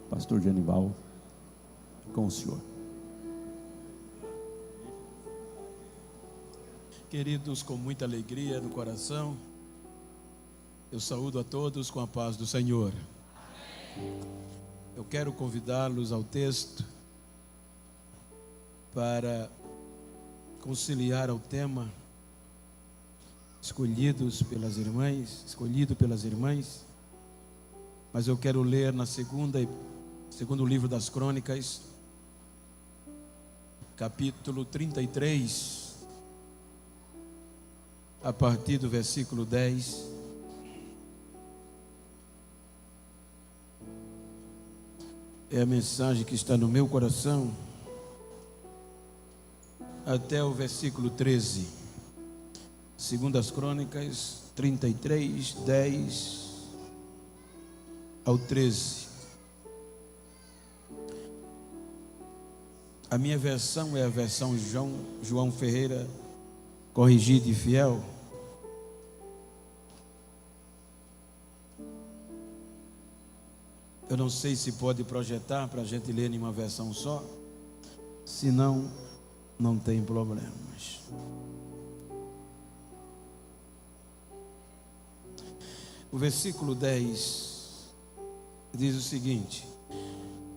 Pastor Genival, com o senhor. Queridos, com muita alegria no coração, eu saúdo a todos com a paz do Senhor. Eu quero convidá-los ao texto para conciliar ao tema escolhido pelas irmãs, mas eu quero ler na segundo livro das Crônicas, capítulo 33, a partir do versículo 10. É a mensagem que está no meu coração, até o versículo 13. Segundo as Crônicas 33, 10 ao 13. A minha versão é a versão João Ferreira, corrigida e fiel. Eu não sei se pode projetar para a gente ler em uma versão só. Se não, não tem problemas. O versículo 10 diz o seguinte: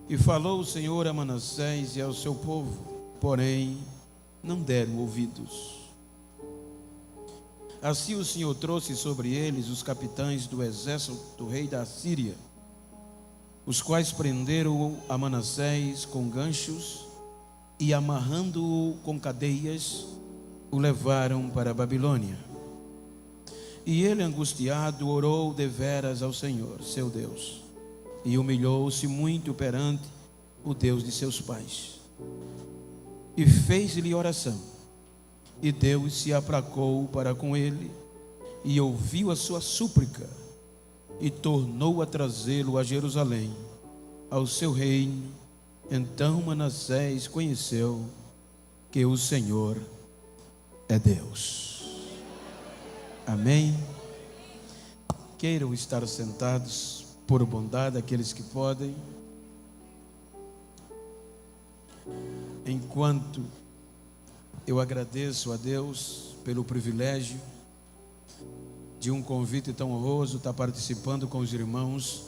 E falou o Senhor a Manassés e ao seu povo, porém não deram ouvidos. Assim o Senhor trouxe sobre eles os capitães do exército do rei da Síria, os quais prenderam a Manassés com ganchos e, amarrando-o com cadeias, o levaram para a Babilônia. E ele, angustiado, orou deveras ao Senhor, seu Deus, e humilhou-se muito perante o Deus de seus pais. E fez-lhe oração, e Deus se aplacou para com ele, e ouviu a sua súplica, e tornou a trazê-lo a Jerusalém, ao seu reino. Então Manassés conheceu que o Senhor é Deus. Amém? Queiram estar sentados, por bondade, aqueles que podem. Enquanto eu agradeço a Deus pelo privilégio de um convite tão honroso, estar participando com os irmãos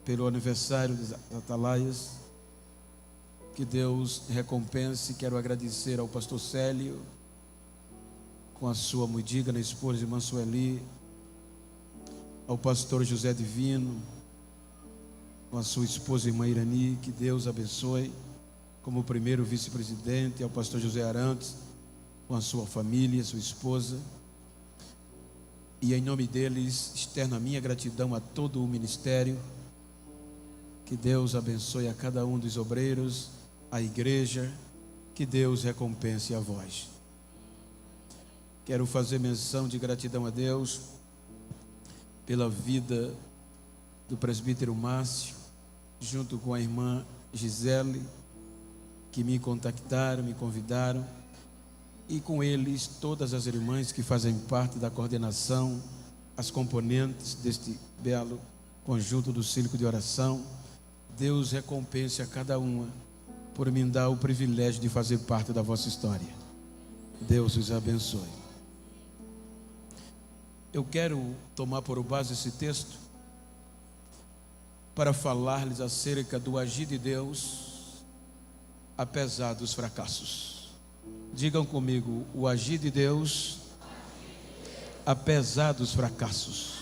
pelo aniversário das Atalaias. Que Deus recompense. Quero agradecer ao pastor Célio, com a sua muito digna esposa, irmã Sueli, ao pastor José Divino, com a sua esposa, irmã Irani. Que Deus abençoe, como primeiro vice-presidente, ao pastor José Arantes, com a sua família, sua esposa. E em nome deles, externo a minha gratidão a todo o ministério. Que Deus abençoe a cada um dos obreiros, a igreja. Que Deus recompense a vós. Quero fazer menção de gratidão a Deus pela vida do presbítero Márcio, junto com a irmã Gisele, que me contactaram, me convidaram, e com eles todas as irmãs que fazem parte da coordenação, as componentes deste belo conjunto do Círculo de Oração. Deus recompense a cada uma por me dar o privilégio de fazer parte da vossa história. Deus os abençoe. Eu quero tomar por base esse texto para falar-lhes acerca do agir de Deus apesar dos fracassos. Digam comigo: o agir de Deus apesar dos fracassos.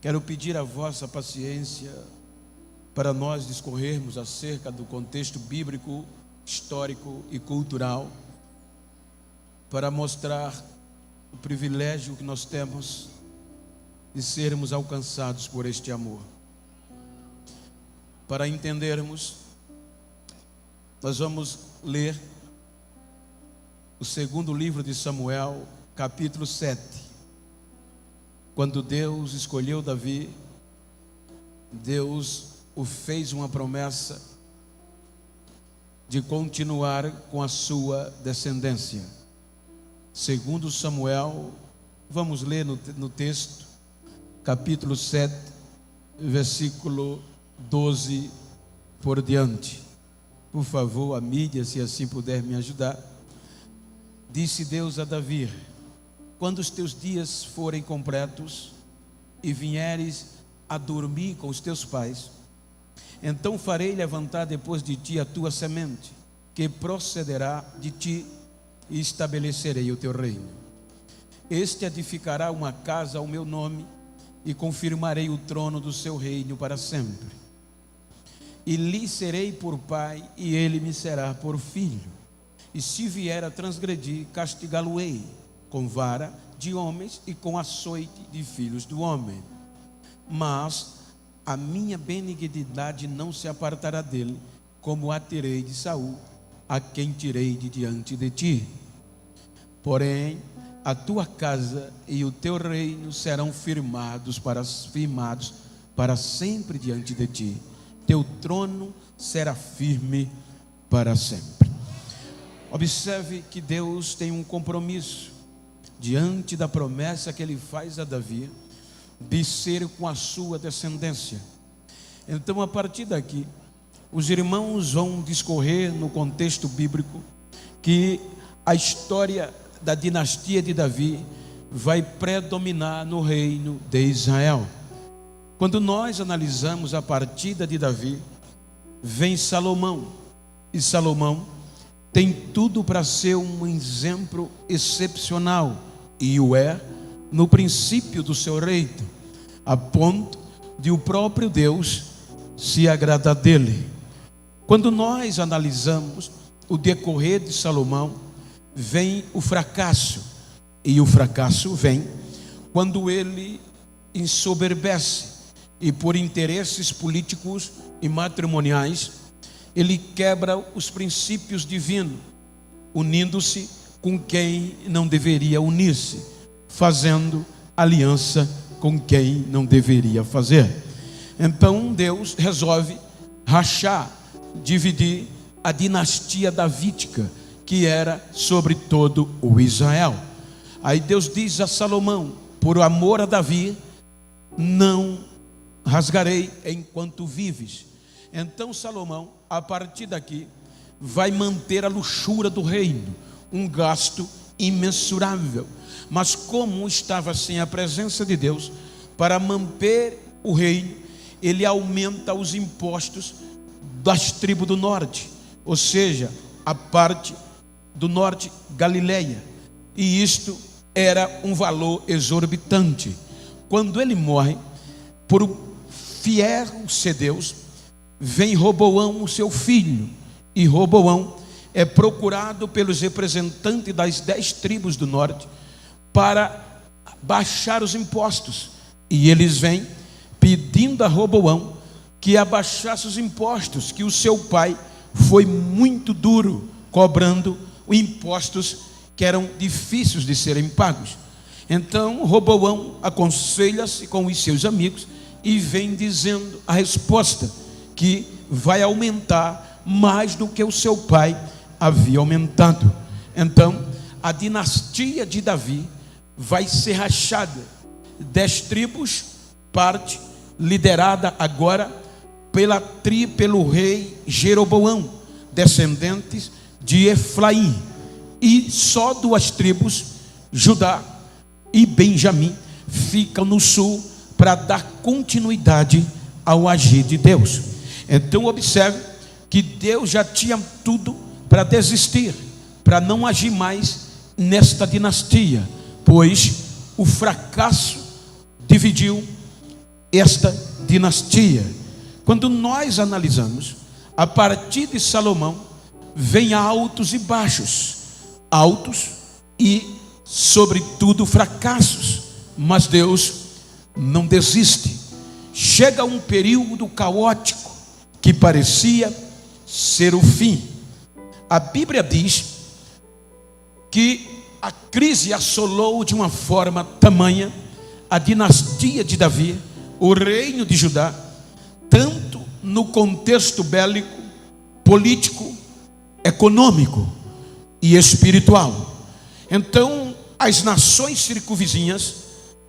Quero pedir a vossa paciência para nós discorrermos acerca do contexto bíblico, histórico e cultural, para mostrar o privilégio que nós temos de sermos alcançados por este amor. Para entendermos, nós vamos ler o segundo livro de Samuel, capítulo 7. Quando Deus escolheu Davi, Deus o fez uma promessa de continuar com a sua descendência. Segundo Samuel, vamos ler no texto, capítulo 7, versículo 12 por diante. Por favor, a mídia, se assim puder me ajudar. Disse Deus a Davi: quando os teus dias forem completos e vieres a dormir com os teus pais, então farei levantar depois de ti a tua semente, que procederá de ti, e estabelecerei o teu reino. Este edificará uma casa ao meu nome, e confirmarei o trono do seu reino para sempre. E lhe serei por pai, e ele me será por filho. E se vier a transgredir, castigá-lo-ei com vara de homens e com açoite de filhos do homem. Mas a minha benignidade não se apartará dele, como a tirei de Saul, a quem tirei de diante de ti. Porém, a tua casa e o teu reino serão firmados para sempre diante de ti. Teu trono será firme para sempre. Observe que Deus tem um compromisso diante da promessa que ele faz a Davi de ser com a sua descendência. Então, a partir daqui, os irmãos vão discorrer no contexto bíblico que a história da dinastia de Davi vai predominar no reino de Israel. Quando nós analisamos a partida de Davi, vem Salomão, e Salomão tem tudo para ser um exemplo excepcional, e o é no princípio do seu reino, a ponto de o próprio Deus se agradar dele. Quando nós analisamos o decorrer de Salomão, vem o fracasso, e o fracasso vem quando ele ensoberbece, e por interesses políticos e matrimoniais, ele quebra os princípios divinos, unindo-se com quem não deveria unir-se, fazendo aliança com quem não deveria fazer. Então Deus resolve rachar, dividir a dinastia davídica, que era sobre todo o Israel. Aí Deus diz a Salomão: por amor a Davi, não rasgarei enquanto vives. Então Salomão, a partir daqui, vai manter a luxúria do reino, um gasto imensurável. Mas como estava sem a presença de Deus para manter o reino, ele aumenta os impostos das tribos do norte, ou seja, a parte do norte, Galileia. E isto era um valor exorbitante. Quando ele morre, por fiel ser Deus, vem Roboão, o seu filho, e Roboão é procurado pelos representantes das 10 tribos do norte para baixar os impostos, e eles vêm pedindo a Roboão que abaixasse os impostos, que o seu pai foi muito duro, cobrando impostos que eram difíceis de serem pagos. Então Roboão aconselha-se com os seus amigos e vem dizendo a resposta, que vai aumentar mais do que o seu pai havia aumentado. Então a dinastia de Davi vai ser rachada, 10 tribos, parte liderada agora pelo rei Jeroboão, descendentes de Efraim, e só 2 tribos, Judá e Benjamim, ficam no sul para dar continuidade ao agir de Deus. Então observe que Deus já tinha tudo para desistir, para não agir mais nesta dinastia, pois o fracasso dividiu esta dinastia. Quando nós analisamos, a partir de Salomão, vem altos e baixos, altos e sobretudo fracassos, mas Deus não desiste. Chega um período caótico que parecia ser o fim. A Bíblia diz que a crise assolou de uma forma tamanha a dinastia de Davi, o reino de Judá, tanto no contexto bélico, político, econômico e espiritual. Então as nações circunvizinhas,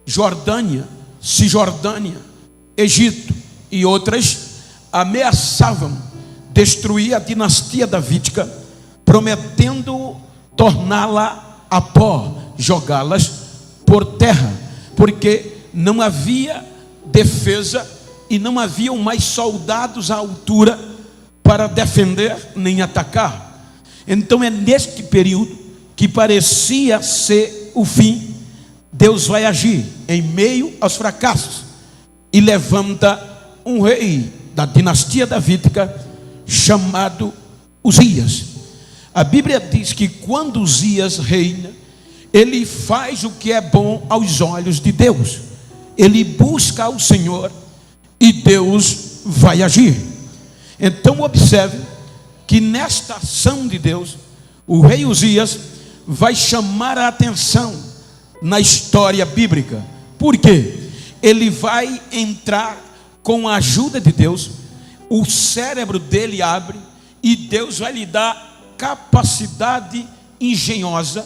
Jordânia, Cisjordânia, Egito, e outras ameaçavam destruir a dinastia davídica, prometendo torná-la a pó, jogá-las por terra, porque não havia defesa e não haviam mais soldados à altura para defender nem atacar. Então é neste período que parecia ser o fim. Deus vai agir em meio aos fracassos e levanta um rei da dinastia davídica chamado Uzias. A Bíblia diz que quando Uzias reina, ele faz o que é bom aos olhos de Deus. Ele busca o Senhor e Deus vai agir. Então observe que nesta ação de Deus, o rei Uzias vai chamar a atenção na história bíblica. Por quê? Ele vai entrar com a ajuda de Deus, o cérebro dele abre e Deus vai lhe dar capacidade engenhosa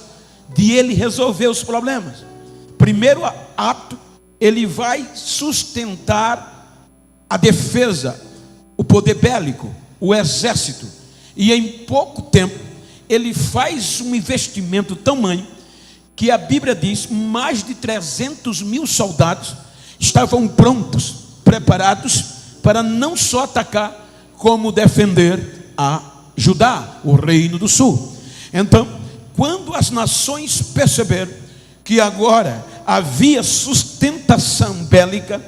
de ele resolver os problemas. Primeiro ato, ele vai sustentar a defesa, o poder bélico, o exército, e em pouco tempo ele faz um investimento tamanho que a Bíblia diz mais de 300 mil soldados estavam prontos, preparados para não só atacar, como defender a Judá, o reino do sul. Então, quando as nações perceberam que agora havia sustentação bélica,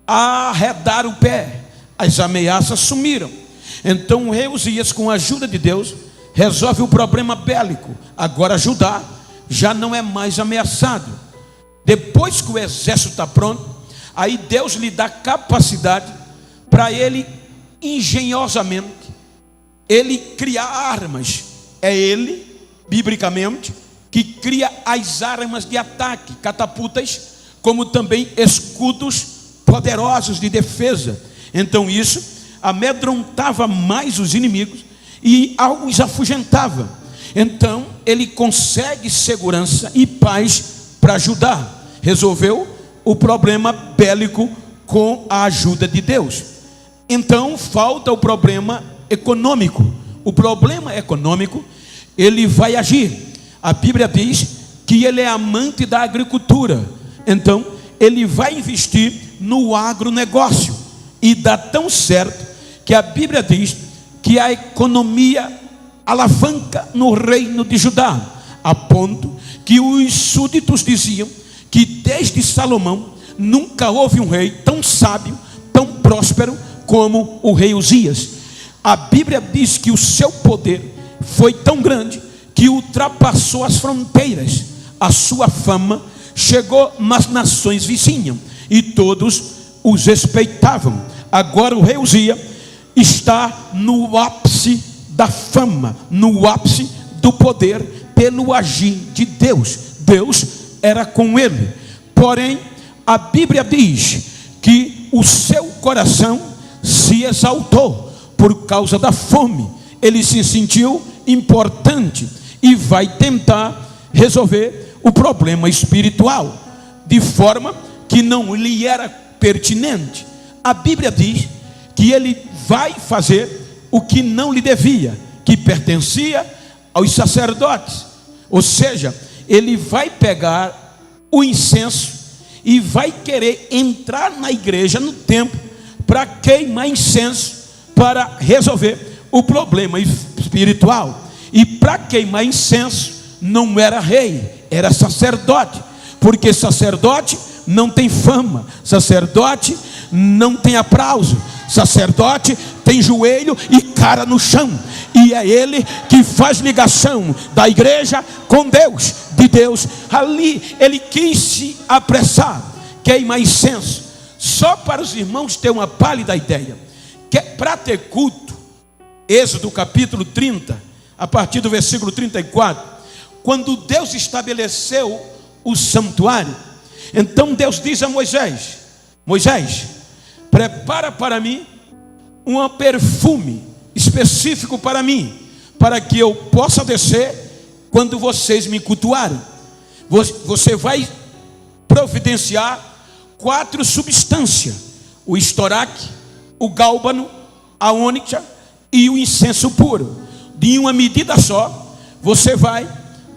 arredaram o pé, as ameaças sumiram. Então o rei Uzias, com a ajuda de Deus, resolve o problema bélico. Agora Judá já não é mais ameaçado. Depois que o exército está pronto, aí Deus lhe dá capacidade para ele, engenhosamente, ele criar armas. É ele, biblicamente, que cria as armas de ataque, catapultas, como também escudos poderosos de defesa. Então isso amedrontava mais os inimigos e os afugentava. Então ele consegue segurança e paz para ajudar. Resolveu o problema bélico com a ajuda de Deus. Então falta o problema econômico. O problema econômico, ele vai agir. A Bíblia diz que ele é amante da agricultura. Então ele vai investir no agronegócio. E dá tão certo que a Bíblia diz que a economia alavanca no reino de Judá, a ponto que os súditos diziam que desde Salomão nunca houve um rei tão sábio, tão próspero como o rei Uzias. A Bíblia diz que o seu poder foi tão grande que ultrapassou as fronteiras. A sua fama chegou nas nações vizinhas e todos os respeitavam. Agora o rei Uzias está no ápice da fama, no ápice do poder, pelo agir de Deus. Deus era com ele. Porém, a Bíblia diz que o seu coração se exaltou por causa da fome. Ele se sentiu importante e vai tentar resolver o problema espiritual, de forma que não lhe era pertinente. A Bíblia diz que ele vai fazer o que não lhe devia, que pertencia aos sacerdotes. Ou seja, ele vai pegar o incenso e vai querer entrar na igreja, no templo, para queimar incenso, para resolver o problema espiritual. E para queimar incenso não era rei, era sacerdote, porque sacerdote não tem fama, sacerdote não tem aplauso, sacerdote tem joelho e cara no chão, e é ele que faz ligação da igreja com Deus, de Deus. Ali ele quis se apressar, queimar incenso. Só para os irmãos ter uma pálida ideia, que para ter culto, Êxodo capítulo 30, a partir do versículo 34, quando Deus estabeleceu o santuário, então Deus diz a Moisés: Moisés, prepara para mim um perfume específico para mim, para que eu possa descer quando vocês me cultuarem. Você vai providenciar 4 substâncias: o estoraque, o gálbano, a ônix e o incenso puro. De uma medida só, você vai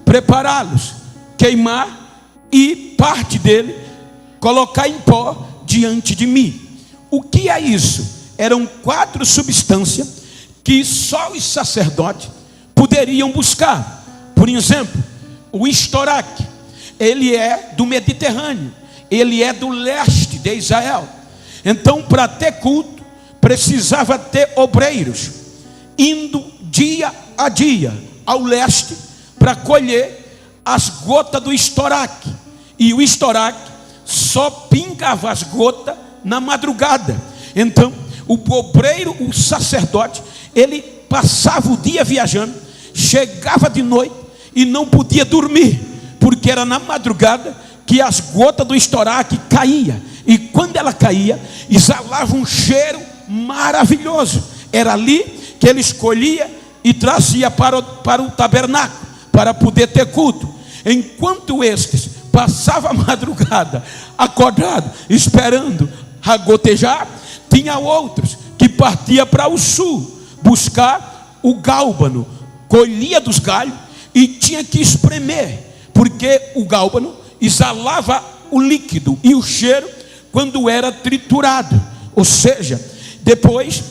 prepará-los, queimar e parte dele colocar em pó diante de mim. O que é isso? Eram 4 substâncias que só os sacerdotes poderiam buscar. Por exemplo, o estoraque, ele é do Mediterrâneo, ele é do leste de Israel. Então, para ter culto, precisava ter obreiros indo dia a dia ao leste para colher as gotas do estoraque. E o estoraque só pingava as gotas na madrugada. Então, o obreiro, o sacerdote, ele passava o dia viajando, chegava de noite e não podia dormir, porque era na madrugada que as gotas do estoraque caíam. E quando ela caía, exalava um cheiro maravilhoso. Era ali que ele escolhia e trazia para o tabernáculo, para poder ter culto. Enquanto estes passavam a madrugada acordado, esperando a gotejar, tinha outros que partia para o sul buscar o gálbano, colhia dos galhos e tinha que espremer, porque o gálbano exalava o líquido e o cheiro quando era triturado. Ou seja, depois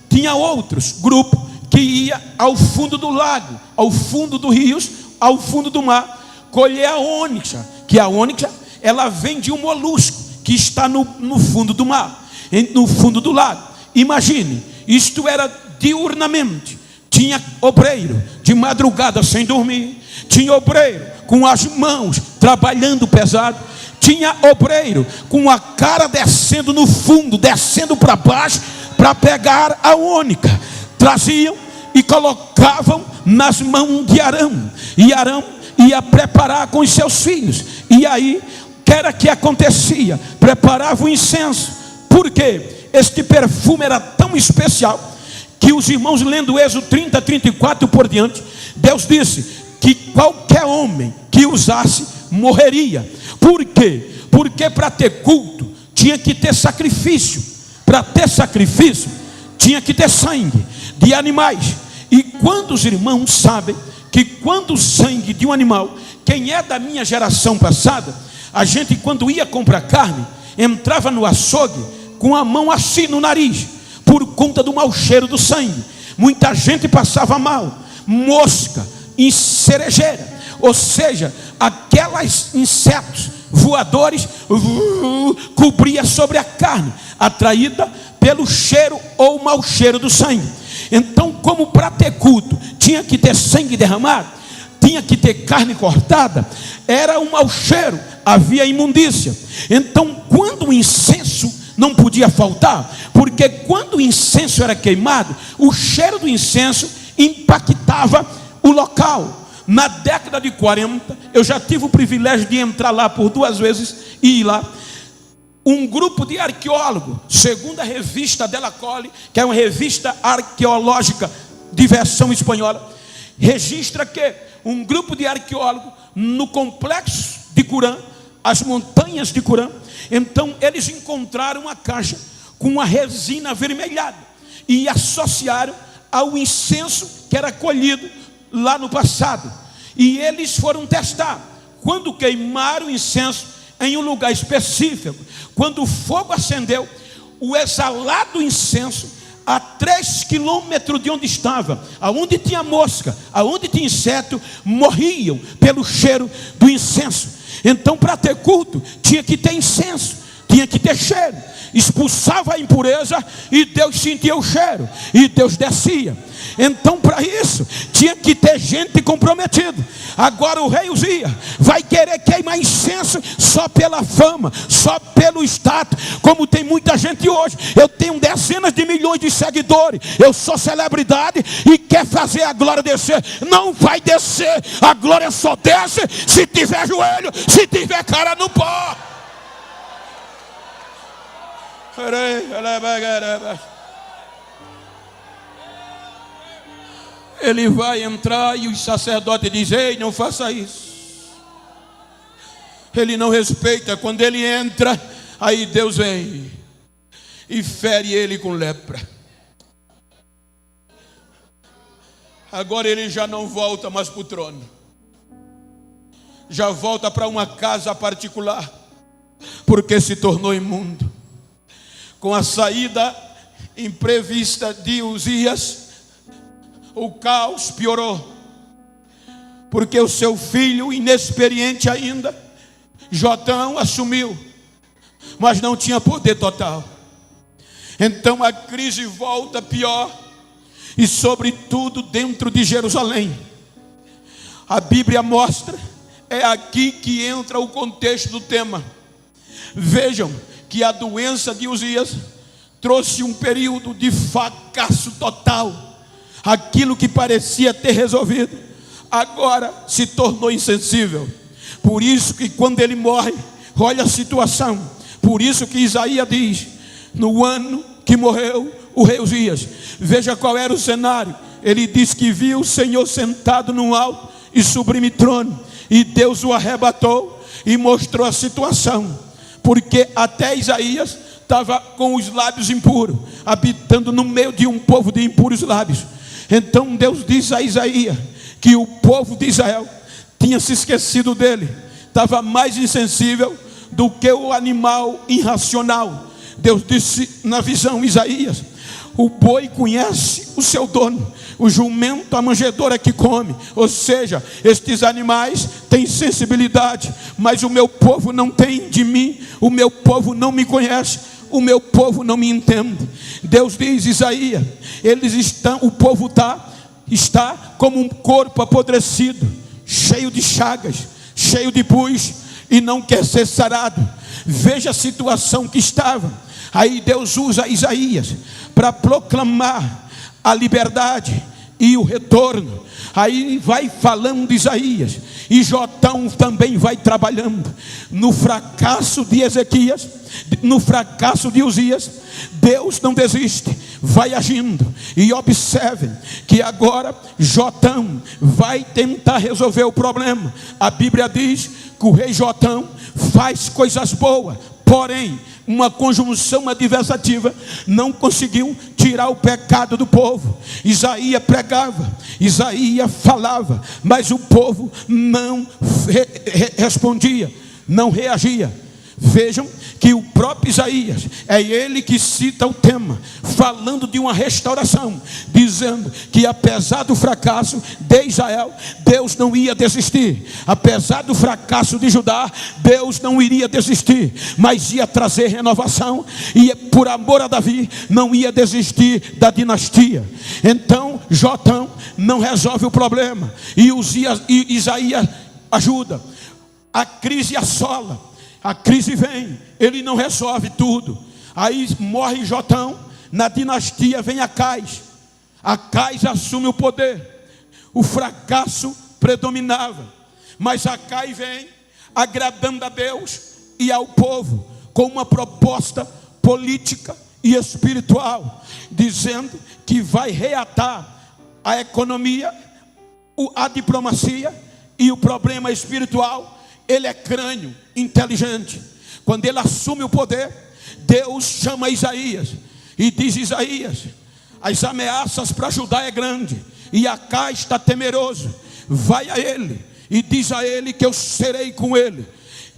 tinha outros grupos que ia ao fundo do lago, ao fundo dos rios, ao fundo do mar, colher a ônix, que a ônix ela vem de um molusco que está no fundo do mar, no fundo do lago. Imagine, isto era diurnamente. Tinha obreiro de madrugada sem dormir, tinha obreiro com as mãos trabalhando pesado, tinha obreiro com a cara descendo no fundo, descendo para baixo para pegar a ônix. Traziam e colocavam nas mãos de Arão, e Arão ia preparar com os seus filhos. E aí, que era que acontecia? Preparava o incenso. Por quê? Este perfume era tão especial que os irmãos, lendo Êxodo 30, 34 por diante, Deus disse que qualquer homem que usasse morreria. Por quê? Porque para ter culto tinha que ter sacrifício. Para ter sacrifício tinha que ter sangue de animais. E quando os irmãos sabem que quando o sangue de um animal, quem é da minha geração passada, a gente quando ia comprar carne, entrava no açougue com a mão assim no nariz, por conta do mau cheiro do sangue. Muita gente passava mal, mosca, cerejeira, ou seja, aqueles insetos voadores cobria sobre a carne, atraída pelo cheiro ou mau cheiro do sangue. Então, como para ter culto tinha que ter sangue derramado, tinha que ter carne cortada, era um mau cheiro, havia imundícia. Então, quando o incenso não podia faltar, porque quando o incenso era queimado, o cheiro do incenso impactava o local. Na década de 40, eu já tive o privilégio de entrar lá por 2 vezes e ir lá. Um grupo de arqueólogos, segundo a revista Della Cole, que é uma revista arqueológica de versão espanhola, registra que um grupo de arqueólogos no complexo de Qumran, as montanhas de Qumran, então eles encontraram uma caixa com uma resina avermelhada e associaram ao incenso que era colhido lá no passado. E eles foram testar. Quando queimaram o incenso em um lugar específico, quando o fogo acendeu, o exalado incenso a 3 quilômetros de onde estava, aonde tinha mosca, aonde tinha inseto, morriam pelo cheiro do incenso. Então, para ter culto tinha que ter incenso, tinha que ter cheiro, expulsava a impureza e Deus sentia o cheiro e Deus descia. Então, para isso tinha que ter gente comprometida. Agora o rei Uzias vai querer queimar incenso só pela fama, só pelo status, como tem muita gente hoje. Eu tenho dezenas de milhões de seguidores, eu sou celebridade e quer fazer a glória descer. Não vai descer, a glória só desce se tiver joelho, se tiver cara no pó. Ele vai entrar e o sacerdote diz: ei, não faça isso. Ele não respeita. Quando ele entra, aí Deus vem. e fere ele com lepra. Agora ele já não volta mais para o trono, já volta para uma casa particular, porque se tornou imundo. Com a saída imprevista de Uzias, o caos piorou, porque o seu filho, inexperiente ainda, Jotão, assumiu, mas não tinha poder total. Então a crise volta pior, e sobretudo dentro de Jerusalém. A Bíblia mostra, é aqui que entra o contexto do tema. Vejam que a doença de Uzias trouxe um período de fracasso total. Aquilo que parecia ter resolvido, agora se tornou insensível. Por isso que quando ele morre, olha a situação. Por isso que Isaías diz, no ano que morreu o rei Uzias, veja qual era o cenário. Ele diz que viu o Senhor sentado num alto e sublime trono, e Deus o arrebatou e mostrou a situação, porque até Isaías estava com os lábios impuros, habitando no meio de um povo de impuros lábios. Então Deus diz a Isaías que o povo de Israel tinha se esquecido dele, estava mais insensível do que o animal irracional. Deus disse na visão, Isaías, o boi conhece o seu dono, o jumento a manjedoura que come. Ou seja, estes animais têm sensibilidade, mas o meu povo não tem de mim. O meu povo não me conhece, o meu povo não me entende. Deus diz, Isaías, o povo está como um corpo apodrecido, cheio de chagas, cheio de pus, e não quer ser sarado. Veja a situação que estava. Aí Deus usa Isaías para proclamar a liberdade e o retorno. Aí vai falando Isaías, e Jotão também vai trabalhando. No fracasso de Ezequias, no fracasso de Uzias, Deus não desiste, vai agindo. E observem que agora Jotão vai tentar resolver o problema. A Bíblia diz que o rei Jotão faz coisas boas, porém uma conjunção adversativa não conseguiu tirar o pecado do povo. Isaías pregava, Isaías falava, mas o povo não respondia, não reagia. Vejam que o próprio Isaías, é ele que cita o tema, falando de uma restauração, dizendo que apesar do fracasso de Israel, Deus não ia desistir. Apesar do fracasso de Judá, Deus não iria desistir, mas ia trazer renovação, e por amor a Davi, não ia desistir da dinastia. Então Jotão não resolve o problema, e Isaías ajuda. A crise assola, a crise vem, ele não resolve tudo. Aí morre Jotão, na dinastia vem Acais. Acais assume o poder. O fracasso predominava, mas Acais vem agradando a Deus e ao povo com uma proposta política e espiritual, dizendo que vai reatar a economia, a diplomacia e o problema espiritual. Ele é crânio, inteligente. Quando ele assume o poder, Deus chama Isaías e diz: Isaías, as ameaças para Judá é grande, e Acais está temeroso. Vai a ele e diz a ele que eu serei com ele.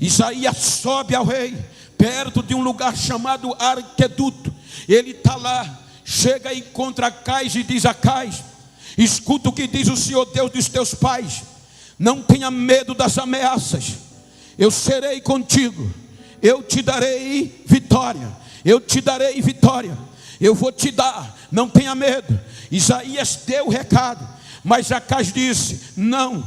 Isaías sobe ao rei, perto de um lugar chamado Arqueduto. Ele está lá, chega e encontra Acais e diz: Acais, escuta o que diz o Senhor Deus dos teus pais. Não tenha medo das ameaças, eu serei contigo, eu te darei vitória, eu te darei vitória, eu vou te dar, não tenha medo. Isaías deu o recado, mas Acais disse: não,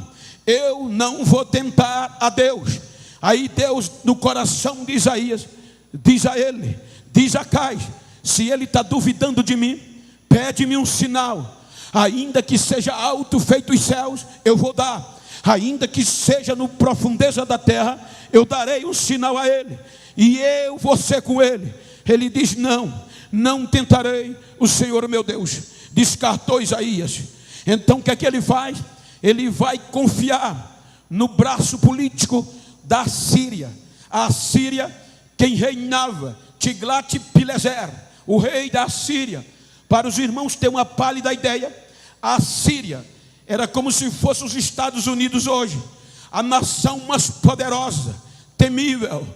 eu não vou tentar a Deus. Aí Deus, no coração de Isaías, diz a ele, diz a Acais: se ele está duvidando de mim, pede-me um sinal, ainda que seja alto feito os céus, eu vou dar. Ainda que seja no profundeza da terra, eu darei um sinal a ele, e eu vou ser com ele. Ele diz: não tentarei o Senhor meu Deus. Descartou Isaías. Então o que é que ele faz? Ele vai confiar no braço político da Síria. A Síria, quem reinava, Tiglat-Pileser, o rei da Assíria. Para os irmãos ter uma pálida ideia, a Assíria era como se fosse os Estados Unidos hoje, a nação mais poderosa, temível.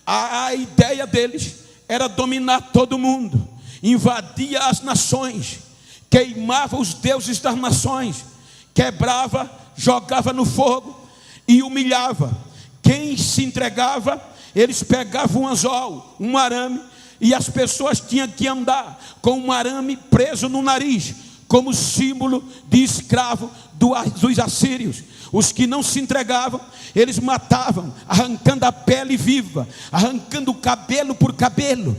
A ideia deles era dominar todo mundo, invadia as nações, queimava os deuses das nações, quebrava, jogava no fogo e humilhava. Quem se entregava, eles pegavam um anzol, um arame, e as pessoas tinham que andar com um arame preso no nariz, como símbolo de escravo dos assírios. Os que não se entregavam, eles matavam, arrancando a pele viva, arrancando cabelo por cabelo,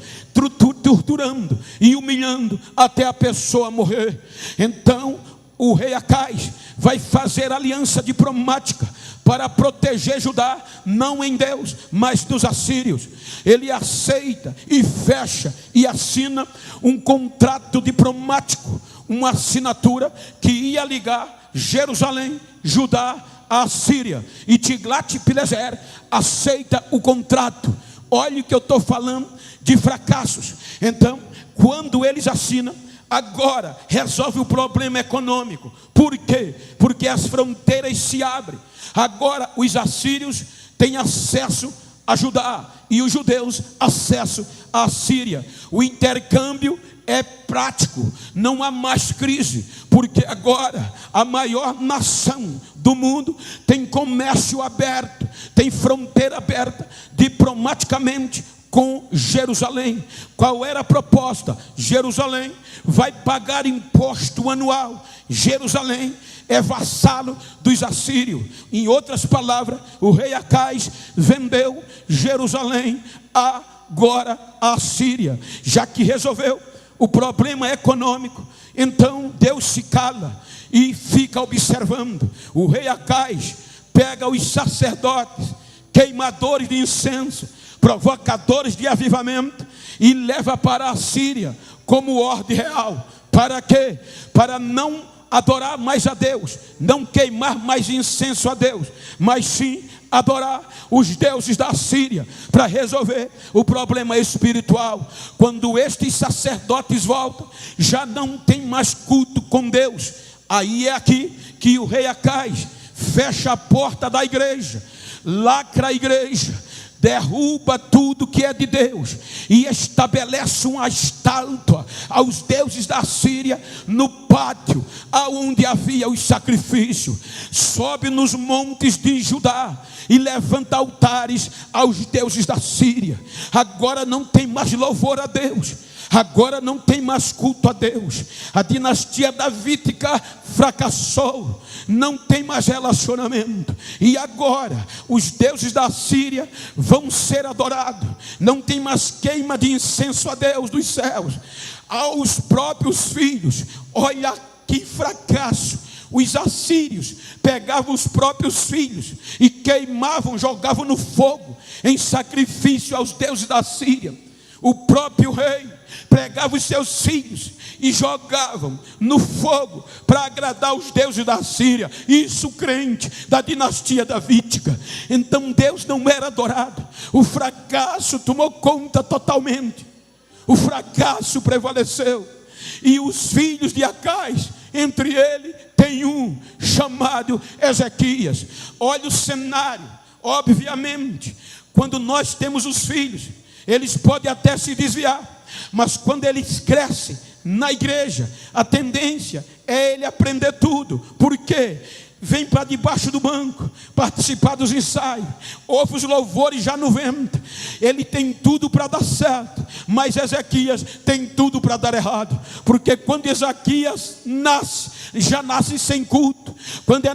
torturando e humilhando até a pessoa morrer. Então o rei Acais vai fazer aliança diplomática para proteger Judá, não em Deus, mas dos assírios. Ele aceita e fecha e assina um contrato diplomático, uma assinatura que ia ligar Jerusalém, Judá, a Síria. E Tiglat-Pileser aceita o contrato. Olha o que eu estou falando de fracassos. Então, quando eles assinam, agora resolve o problema econômico. Por quê? Porque as fronteiras se abrem. Agora os assírios têm acesso a Judá e os judeus acesso à Síria. O intercâmbio é prático, não há mais crise, porque agora a maior nação do mundo tem comércio aberto, tem fronteira aberta diplomaticamente com Jerusalém. Qual era a proposta? Jerusalém vai pagar imposto anual. Jerusalém é vassalo dos assírios. Em outras palavras, o rei Acais vendeu Jerusalém agora à Síria, já que resolveu o problema econômico. Então Deus se cala e fica observando. O rei Acais pega os sacerdotes, queimadores de incenso, provocadores de avivamento, e leva para a Síria como ordem real. Para quê? Para não adorar mais a Deus, não queimar mais incenso a Deus, mas sim adorar os deuses da Síria, para resolver o problema espiritual. Quando estes sacerdotes voltam, já não tem mais culto com Deus. Aí é aqui que o rei Acais fecha a porta da igreja, lacra a igreja, derruba tudo que é de Deus e estabelece uma estátua aos deuses da Síria no pátio aonde havia os sacrifícios. Sobe nos montes de Judá e levanta altares aos deuses da Síria. Agora não tem mais louvor a Deus, agora não tem mais culto a Deus. A dinastia davídica fracassou, não tem mais relacionamento. E agora os deuses da Síria vão ser adorados. Não tem mais queima de incenso a Deus dos céus, aos próprios filhos. Olha que fracasso. Os assírios pegavam os próprios filhos e queimavam, jogavam no fogo em sacrifício aos deuses da Síria. O próprio rei pegava os seus filhos e jogavam no fogo para agradar os deuses da Síria. Isso, crente da dinastia davídica. Então Deus não era adorado. O fracasso tomou conta totalmente. O fracasso prevaleceu. E os filhos de Acais, entre ele tem um chamado Ezequias. Olha o cenário. Obviamente, quando nós temos os filhos, eles podem até se desviar, mas quando eles crescem na igreja, a tendência é ele aprender tudo. Por quê? Vem para debaixo do banco, participar dos ensaios, ouve os louvores já no ventre. Ele tem tudo para dar certo, mas Ezequias tem tudo para dar errado. Porque quando Ezequias nasce, já nasce sem culto. Quando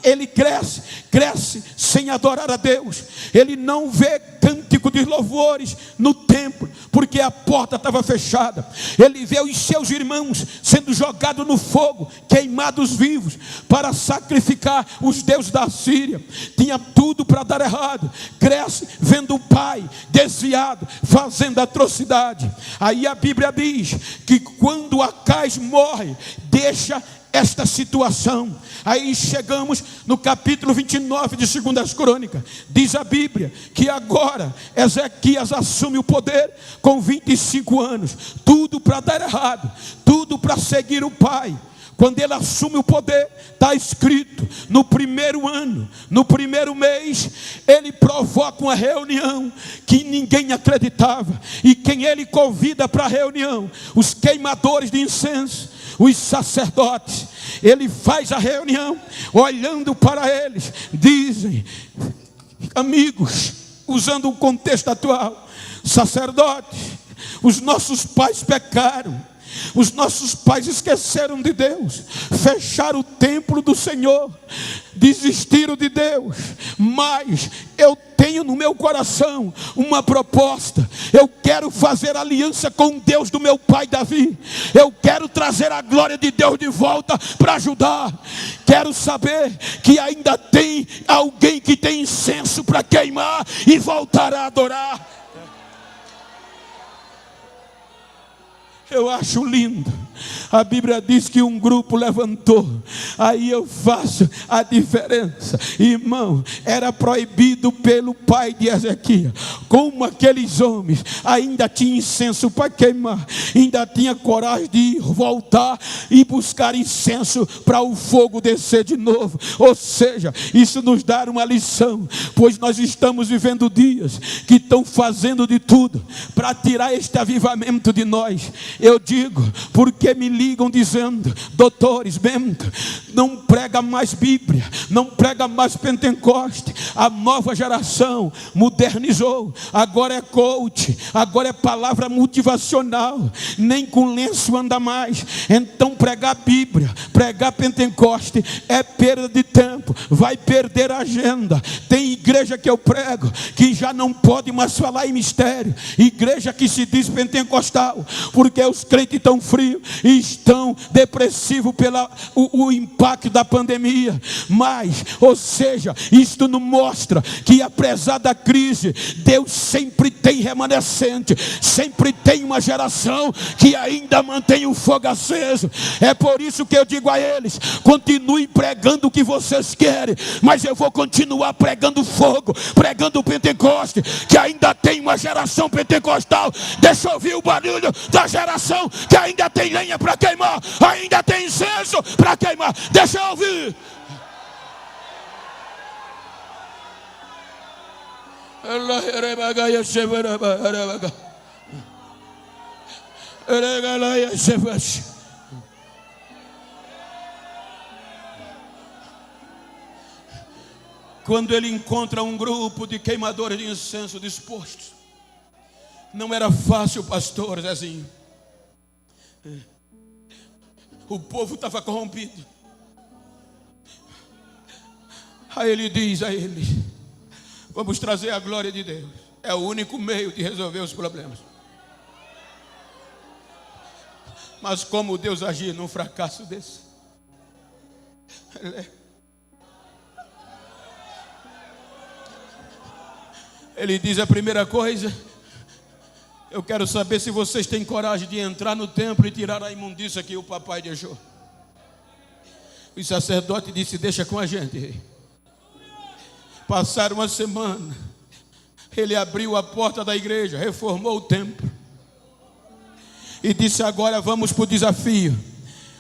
ele cresce sem adorar a Deus. Ele não vê cântico de louvores no templo, porque a porta estava fechada. Ele vê os seus irmãos sendo jogados no fogo, queimados vivos, para sacrificar os deuses da Síria. Tinha tudo para dar errado. Cresce vendo o pai desviado, fazendo atrocidade. Aí a Bíblia diz que quando Acais morre, deixa esta situação. Aí chegamos no capítulo 29 de 2 Crônicas. Diz a Bíblia que agora Ezequias assume o poder com 25 anos. Tudo para dar errado, tudo para seguir o pai. Quando ele assume o poder, está escrito, no primeiro ano, no primeiro mês, ele provoca uma reunião que ninguém acreditava. E quem ele convida para a reunião? Os queimadores de incenso, os sacerdotes. Ele faz a reunião, olhando para eles, dizem, amigos, usando o contexto atual, sacerdotes, os nossos pais pecaram. Os nossos pais esqueceram de Deus, fecharam o templo do Senhor, desistiram de Deus. Mas eu tenho no meu coração uma proposta. Eu quero fazer aliança com o Deus do meu pai Davi. Eu quero trazer a glória de Deus de volta para ajudar. Quero saber que ainda tem alguém que tem incenso para queimar e voltar a adorar. Eu acho lindo. A Bíblia diz que um grupo levantou. Aí eu faço a diferença. Irmão, era proibido pelo pai de Ezequias. Como aqueles homens ainda tinham incenso para queimar, ainda tinha coragem de voltar e buscar incenso para o fogo descer de novo. Ou seja, isso nos dá uma lição, pois nós estamos vivendo dias que estão fazendo de tudo para tirar este avivamento de nós. Eu digo, porque me ligam dizendo, doutores, Bento, não prega mais Bíblia, não prega mais Pentecoste. A nova geração modernizou, agora é coach, agora é palavra motivacional, nem com lenço anda mais. Então pregar Bíblia, pregar Pentecoste é perda de tempo, vai perder a agenda. Tem igreja que eu prego que já não pode mais falar em mistério, igreja que se diz pentecostal, porque os crentes estão frios e estão depressivos pelo impacto da pandemia. Mas, ou seja, isto nos mostra que apesar da crise, Deus sempre tem remanescente, sempre tem uma geração que ainda mantém o fogo aceso. É por isso que eu digo a eles, continuem pregando o que vocês querem, mas eu vou continuar pregando fogo, pregando o Pentecoste, que ainda tem uma geração pentecostal. Deixa eu ouvir o barulho da geração que ainda tem lenha para queimar, ainda tem incenso para queimar. Deixa eu ouvir. Quando ele encontra um grupo de queimadores de incenso dispostos, não era fácil, pastor Zezinho. O povo estava corrompido. Aí ele diz a eles, vamos trazer a glória de Deus. É o único meio de resolver os problemas. Mas como Deus agir num fracasso desse? Ele diz a primeira coisa, eu quero saber se vocês têm coragem de entrar no templo e tirar a imundícia que o papai deixou. O sacerdote disse, deixa com a gente, rei. Passaram uma semana, ele abriu a porta da igreja, reformou o templo e disse, agora vamos para o desafio.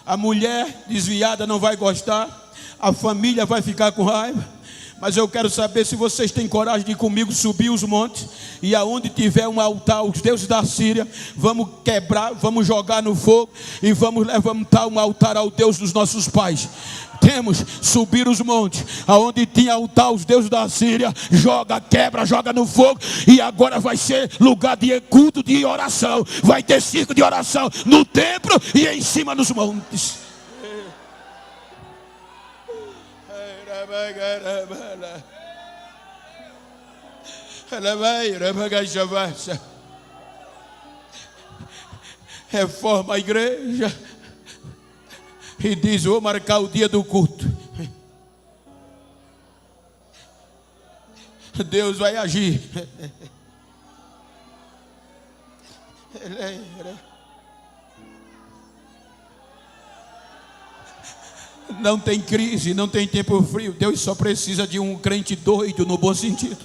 A mulher desviada não vai gostar, a família vai ficar com raiva, mas eu quero saber se vocês têm coragem de ir comigo subir os montes, e aonde tiver um altar, os deuses da Síria, vamos quebrar, vamos jogar no fogo e vamos levantar um altar ao Deus dos nossos pais. Temos subir os montes, aonde tinha altar os deuses da Síria, joga, quebra, joga no fogo, e agora vai ser lugar de culto, de oração. Vai ter circo de oração no templo e em cima nos montes. Reforma a igreja e diz, vou marcar o dia do culto. Deus vai agir. Não tem crise, não tem tempo frio. Deus só precisa de um crente doido, no bom sentido,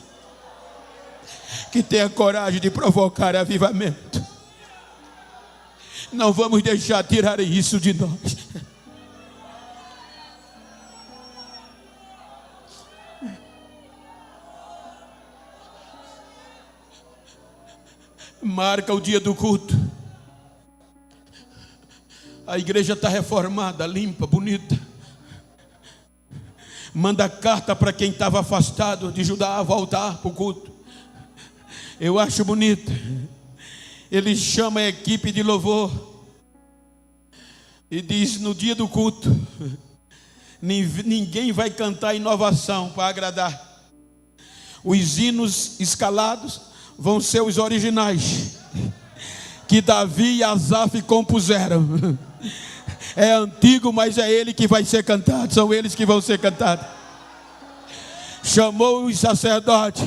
que tenha coragem de provocar avivamento. Não vamos deixar tirar isso de nós. Marca o dia do culto. A igreja está reformada, limpa, bonita. Manda carta para quem estava afastado de Judá a voltar para o culto. Eu acho bonito. Ele chama a equipe de louvor e diz: no dia do culto, ninguém vai cantar inovação para agradar. Os hinos escalados vão ser os originais, que Davi e Asaf compuseram. É antigo, mas é ele que vai ser cantado. São eles que vão ser cantados. Chamou os sacerdotes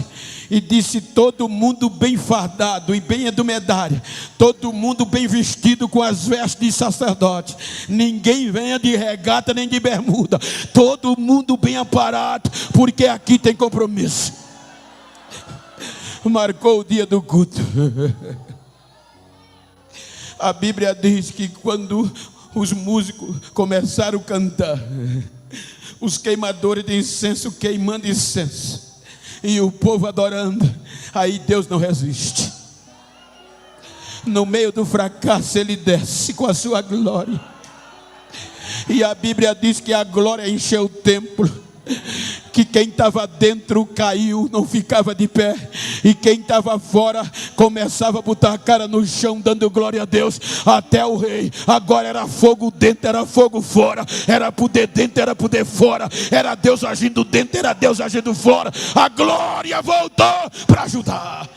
e disse: todo mundo bem fardado e bem edumedário, todo mundo bem vestido com as vestes de sacerdote. Ninguém venha de regata nem de bermuda. Todo mundo bem aparado, porque aqui tem compromisso. Marcou o dia do culto. A Bíblia diz que quando os músicos começaram a cantar, os queimadores de incenso queimando incenso, e o povo adorando, aí Deus não resiste. No meio do fracasso ele desce com a sua glória. E a Bíblia diz que a glória encheu o templo, que quem estava dentro caiu, não ficava de pé, e quem estava fora começava a botar a cara no chão, dando glória a Deus, até o rei. Agora era fogo dentro, era fogo fora, era poder dentro, era poder fora, era Deus agindo dentro, era Deus agindo fora. A glória voltou para ajudar.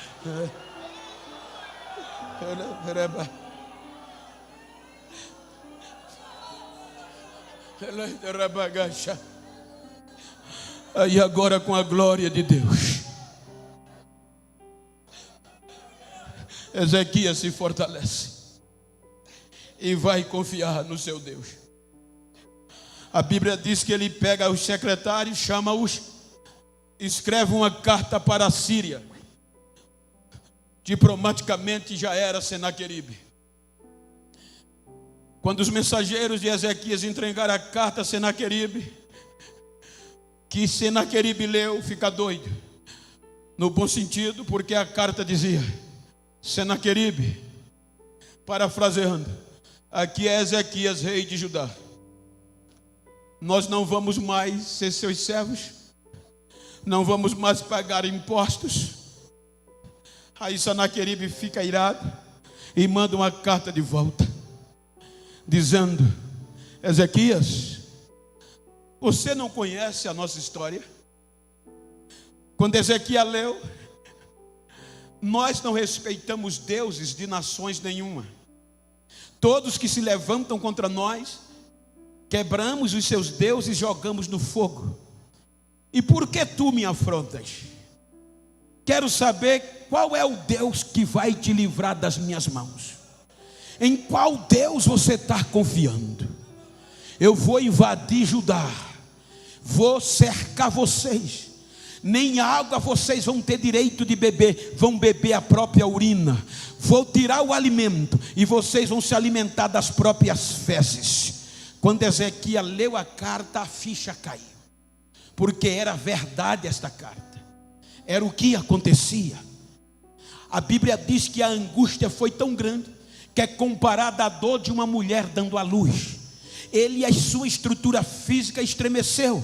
Aí agora, com a glória de Deus, Ezequias se fortalece e vai confiar no seu Deus. A Bíblia diz que ele pega os secretários, chama-os, escreve uma carta para a Síria. Diplomaticamente já era Senaqueribe. Quando os mensageiros de Ezequias entregaram a carta a Senaqueribe, que Senaqueribe leu, fica doido, no bom sentido, porque a carta dizia: Senaqueribe, parafraseando, aqui é Ezequias, rei de Judá. Nós não vamos mais ser seus servos, não vamos mais pagar impostos. Aí Senaqueribe fica irado e manda uma carta de volta, dizendo: Ezequias, você não conhece a nossa história? Quando Ezequias leu: nós não respeitamos deuses de nações nenhuma. Todos que se levantam contra nós, quebramos os seus deuses e jogamos no fogo. E por que tu me afrontas? Quero saber qual é o Deus que vai te livrar das minhas mãos. Em qual Deus você está confiando? Eu vou invadir Judá, vou cercar vocês, nem água vocês vão ter direito de beber, vão beber a própria urina. Vou tirar o alimento e vocês vão se alimentar das próprias fezes. Quando Ezequias leu a carta, a ficha caiu, porque era verdade esta carta, era o que acontecia. A Bíblia diz que a angústia foi tão grande que é comparada à dor de uma mulher dando à luz. Ele, a sua estrutura física estremeceu.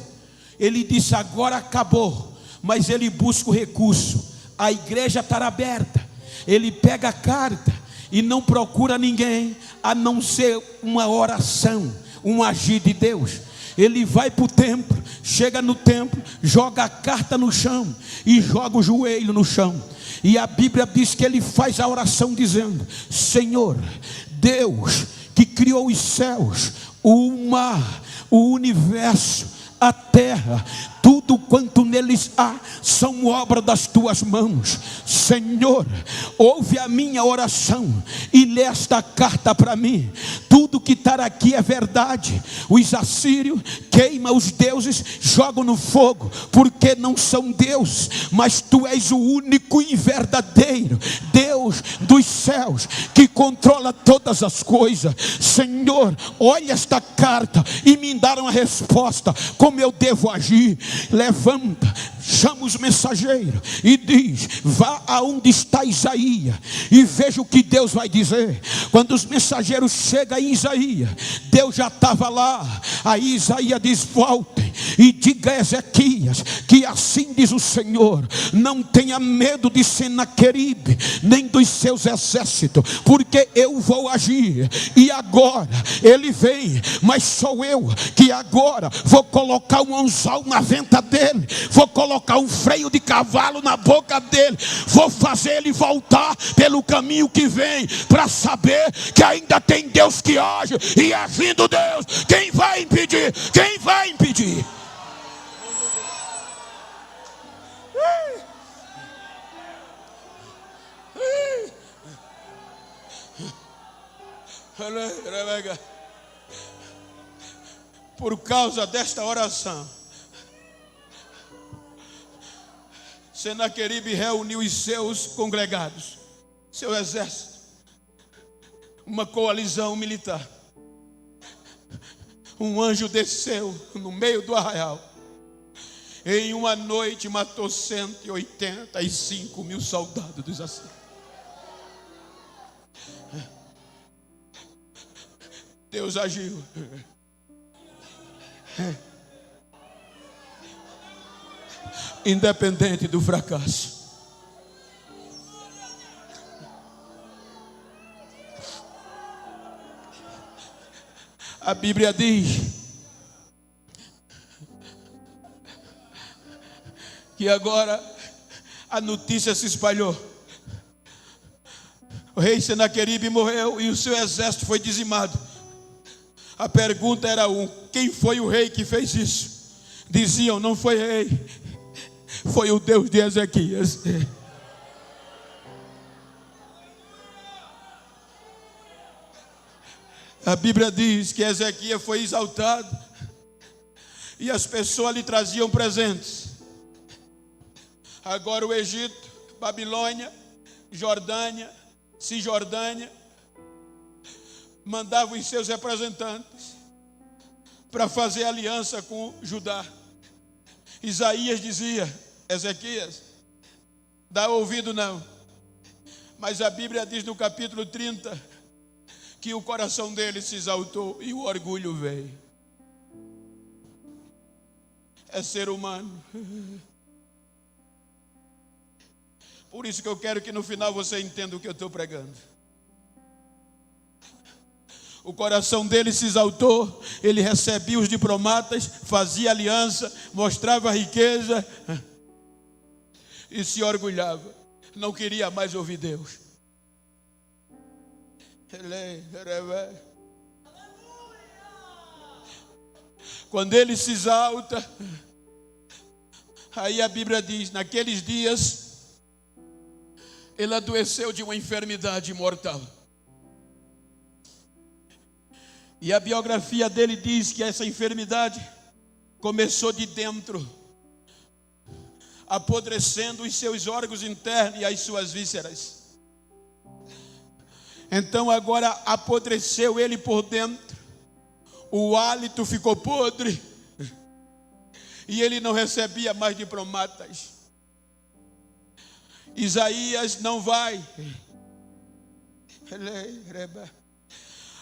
Ele disse: agora acabou. Mas ele busca o recurso. A igreja está aberta. Ele pega a carta e não procura ninguém, a não ser uma oração, um agir de Deus. Ele vai para o templo, chega no templo, joga a carta no chão e joga o joelho no chão. E a Bíblia diz que ele faz a oração dizendo: Senhor, Deus que criou os céus, o mar, o universo, a terra, tudo quanto neles há, são obra das tuas mãos. Senhor, ouve a minha oração e lê esta carta para mim. Tu tudo que está aqui é verdade. Os assírios queimam os deuses, jogam no fogo, porque não são Deus, mas tu és o único e verdadeiro Deus dos céus, que controla todas as coisas. Senhor, olha esta carta e me dá uma resposta, como eu devo agir. Levanta, chama os mensageiros e diz: vá aonde está Isaías e veja o que Deus vai dizer. Quando os mensageiros chegam em Isaías, Deus já estava lá. Aí Isaías diz: voltem e diga a Ezequias que assim diz o Senhor: não tenha medo de Senaqueribe, nem dos seus exércitos, porque eu vou agir. E agora ele vem, mas sou eu que agora vou colocar um anzol na venta dele, vou colocar um freio de cavalo na boca dele, vou fazer ele voltar pelo caminho que vem, para saber que ainda tem Deus que age. E agindo Deus, quem vai impedir? Quem vai impedir? Por causa desta oração, Senaqueribe reuniu os seus congregados, seu exército, uma coalizão militar. Um anjo desceu no meio do arraial. Em uma noite matou 185 mil soldados dos assírios. Deus agiu. Independente do fracasso. A Bíblia diz que agora a notícia se espalhou. O rei Senaqueribe morreu e o seu exército foi dizimado. A pergunta era quem foi o rei que fez isso? Diziam: não foi rei, foi o Deus de Ezequias. A Bíblia diz que Ezequias foi exaltado e as pessoas lhe traziam presentes. Agora o Egito, Babilônia, Jordânia, Cisjordânia mandavam os seus representantes para fazer aliança com Judá. Isaías dizia: Ezequias, dá ouvido não. Mas a Bíblia diz no capítulo 30 que o coração dele se exaltou e o orgulho veio. É ser humano. Por isso que eu quero que no final você entenda o que eu estou pregando. O coração dele se exaltou, ele recebia os diplomatas, fazia aliança, mostrava a riqueza e se orgulhava. Não queria mais ouvir Deus. Quando ele se exalta, aí a Bíblia diz: naqueles dias ele adoeceu de uma enfermidade mortal. E a biografia dele diz que essa enfermidade começou de dentro, apodrecendo os seus órgãos internos e as suas vísceras. Então agora apodreceu ele por dentro, o hálito ficou podre, e ele não recebia mais diplomatas. Isaías não vai.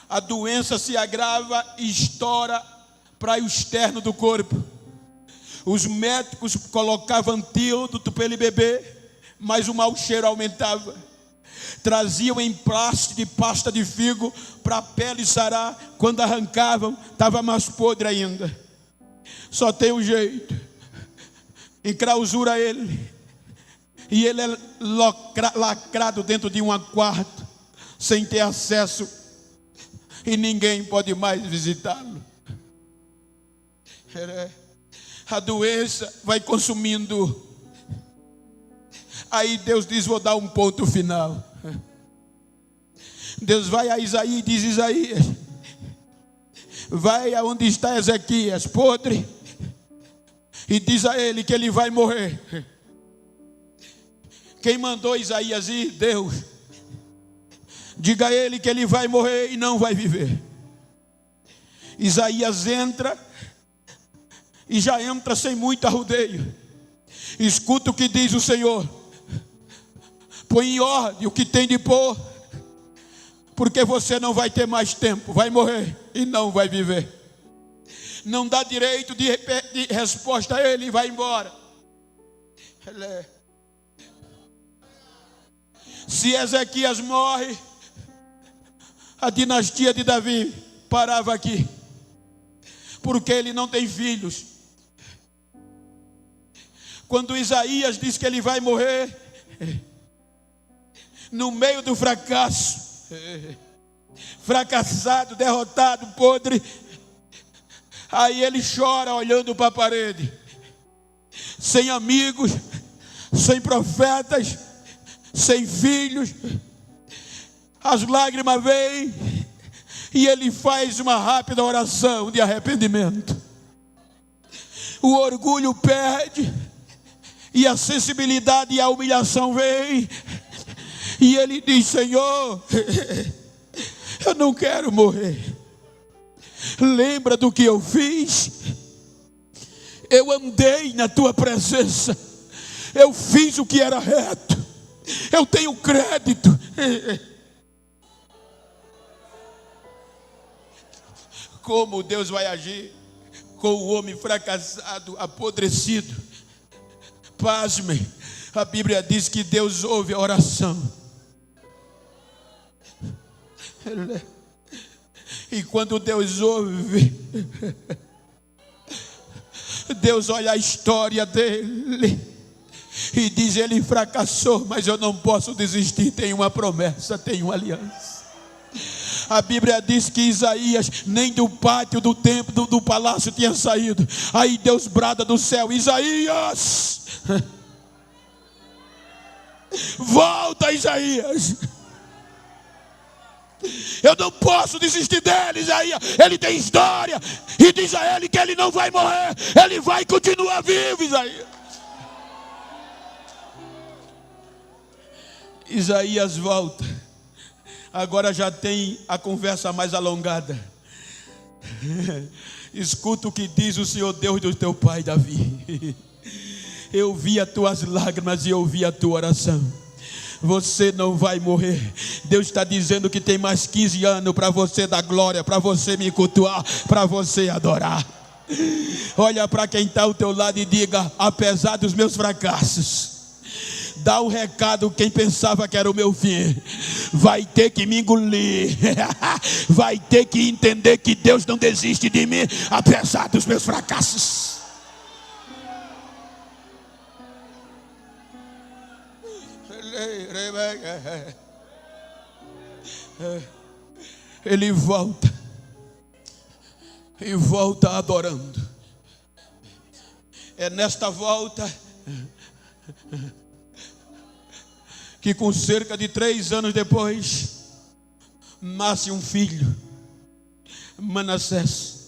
A doença se agrava e estoura para o externo do corpo. Os médicos colocavam antídoto para ele beber, mas o mau cheiro aumentava. Traziam emplaste de pasta de figo para a pele sarar. Quando arrancavam, estava mais podre ainda. Só tem um jeito: enclausura ele. E ele é lacrado dentro de um quarto, sem ter acesso, e ninguém pode mais visitá-lo. A doença vai consumindo. Aí Deus diz: vou dar um ponto final. Deus vai a Isaías e diz: Isaías, vai aonde está Ezequias, podre, e diz a ele que ele vai morrer. Quem mandou Isaías ir? Deus. Diga a ele que ele vai morrer e não vai viver. Isaías entra, e já entra sem muito arrudeio. Escuta o que diz o Senhor: põe em ordem o que tem de pôr, porque você não vai ter mais tempo, vai morrer e não vai viver. Não dá direito de resposta a ele e vai embora. Se Ezequias morre, a dinastia de Davi parava aqui, porque ele não tem filhos. Quando Isaías diz que ele vai morrer, no meio do fracasso, fracassado, derrotado, podre, aí ele chora olhando para a parede, sem amigos, sem profetas, sem filhos. As lágrimas vêm e ele faz uma rápida oração de arrependimento. O orgulho perde e a sensibilidade e a humilhação vem, e ele diz: Senhor, eu não quero morrer. Lembra do que eu fiz? Eu andei na tua presença, eu fiz o que era reto, eu tenho crédito. Como Deus vai agir com o homem fracassado, apodrecido? Pasmem, a Bíblia diz que Deus ouve a oração. E quando Deus ouve, Deus olha a história dele e diz: ele fracassou, mas eu não posso desistir, tem uma promessa, tem uma aliança. A Bíblia diz que Isaías nem do pátio do templo, do palácio tinha saído. Aí Deus brada do céu: Isaías, volta, Isaías. Eu não posso desistir dele, Isaías. Ele tem história. E diz a ele que ele não vai morrer, ele vai continuar vivo, Isaías. Isaías volta. Agora já tem a conversa mais alongada. Escuta o que diz o Senhor Deus do teu pai Davi: eu vi as tuas lágrimas e eu vi a tua oração. Você não vai morrer. Deus está dizendo que tem mais 15 anos para você dar glória, para você me cultuar, para você adorar. Olha para quem está ao teu lado e diga: apesar dos meus fracassos, dá um recado quem pensava que era o meu fim: vai ter que me engolir, vai ter que entender que Deus não desiste de mim, apesar dos meus fracassos. Ele volta e volta adorando. É nesta volta que, com cerca de 3 anos depois, nasce um filho, Manassés.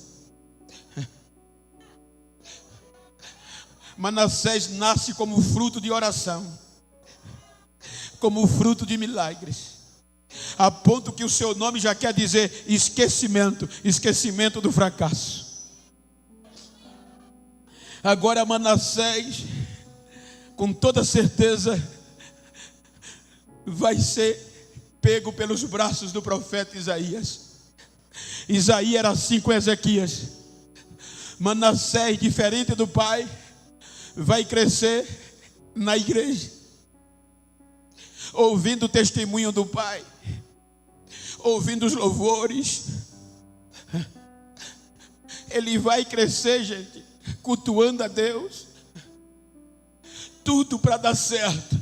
Manassés nasce como fruto de oração, como fruto de milagres, a ponto que o seu nome já quer dizer esquecimento, esquecimento do fracasso. Agora Manassés, com toda certeza, vai ser pego pelos braços do profeta Isaías. Isaías era assim com Ezequias. Manassés, diferente do pai, vai crescer na igreja, ouvindo o testemunho do pai, ouvindo os louvores. Ele vai crescer, gente, cultuando a Deus, tudo para dar certo.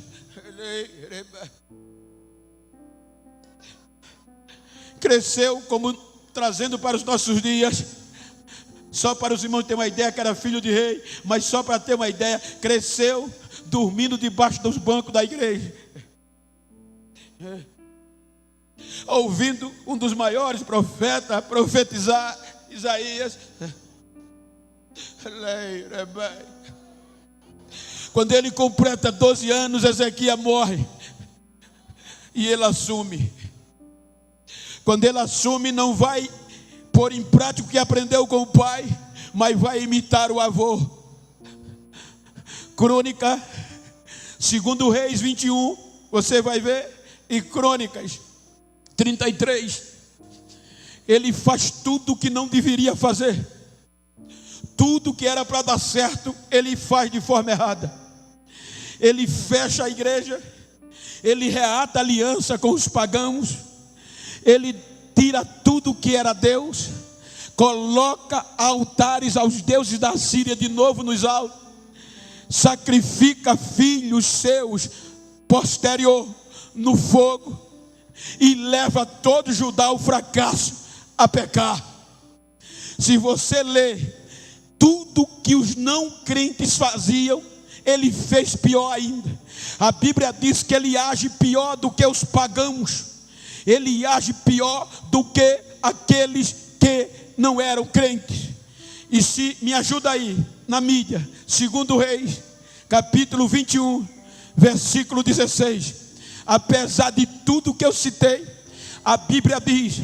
Cresceu, como trazendo para os nossos dias, só para os irmãos terem uma ideia, que era filho de rei, mas só para ter uma ideia, cresceu dormindo debaixo dos bancos da igreja, ouvindo um dos maiores profetas profetizar. Isaías. Quando ele completa 12 anos, Ezequias morre. E ele assume. Quando ele assume, não vai pôr em prática o que aprendeu com o pai, mas vai imitar o avô. Crônica, 2 Reis 21, você vai ver, e Crônicas 33. Ele faz tudo o que não deveria fazer. Tudo que era para dar certo, ele faz de forma errada. Ele fecha a igreja, ele reata aliança com os pagãos, ele tira tudo que era Deus, coloca altares aos deuses da Síria de novo nos altos, sacrifica filhos seus posterior no fogo e leva todo Judá ao fracasso, a pecar. Se você ler tudo que os não crentes faziam, ele fez pior ainda. A Bíblia diz que ele age pior do que os pagãos. Ele age pior do que aqueles que não eram crentes. E se me ajuda aí, na mídia, 2 Reis, capítulo 21, versículo 16. Apesar de tudo que eu citei, a Bíblia diz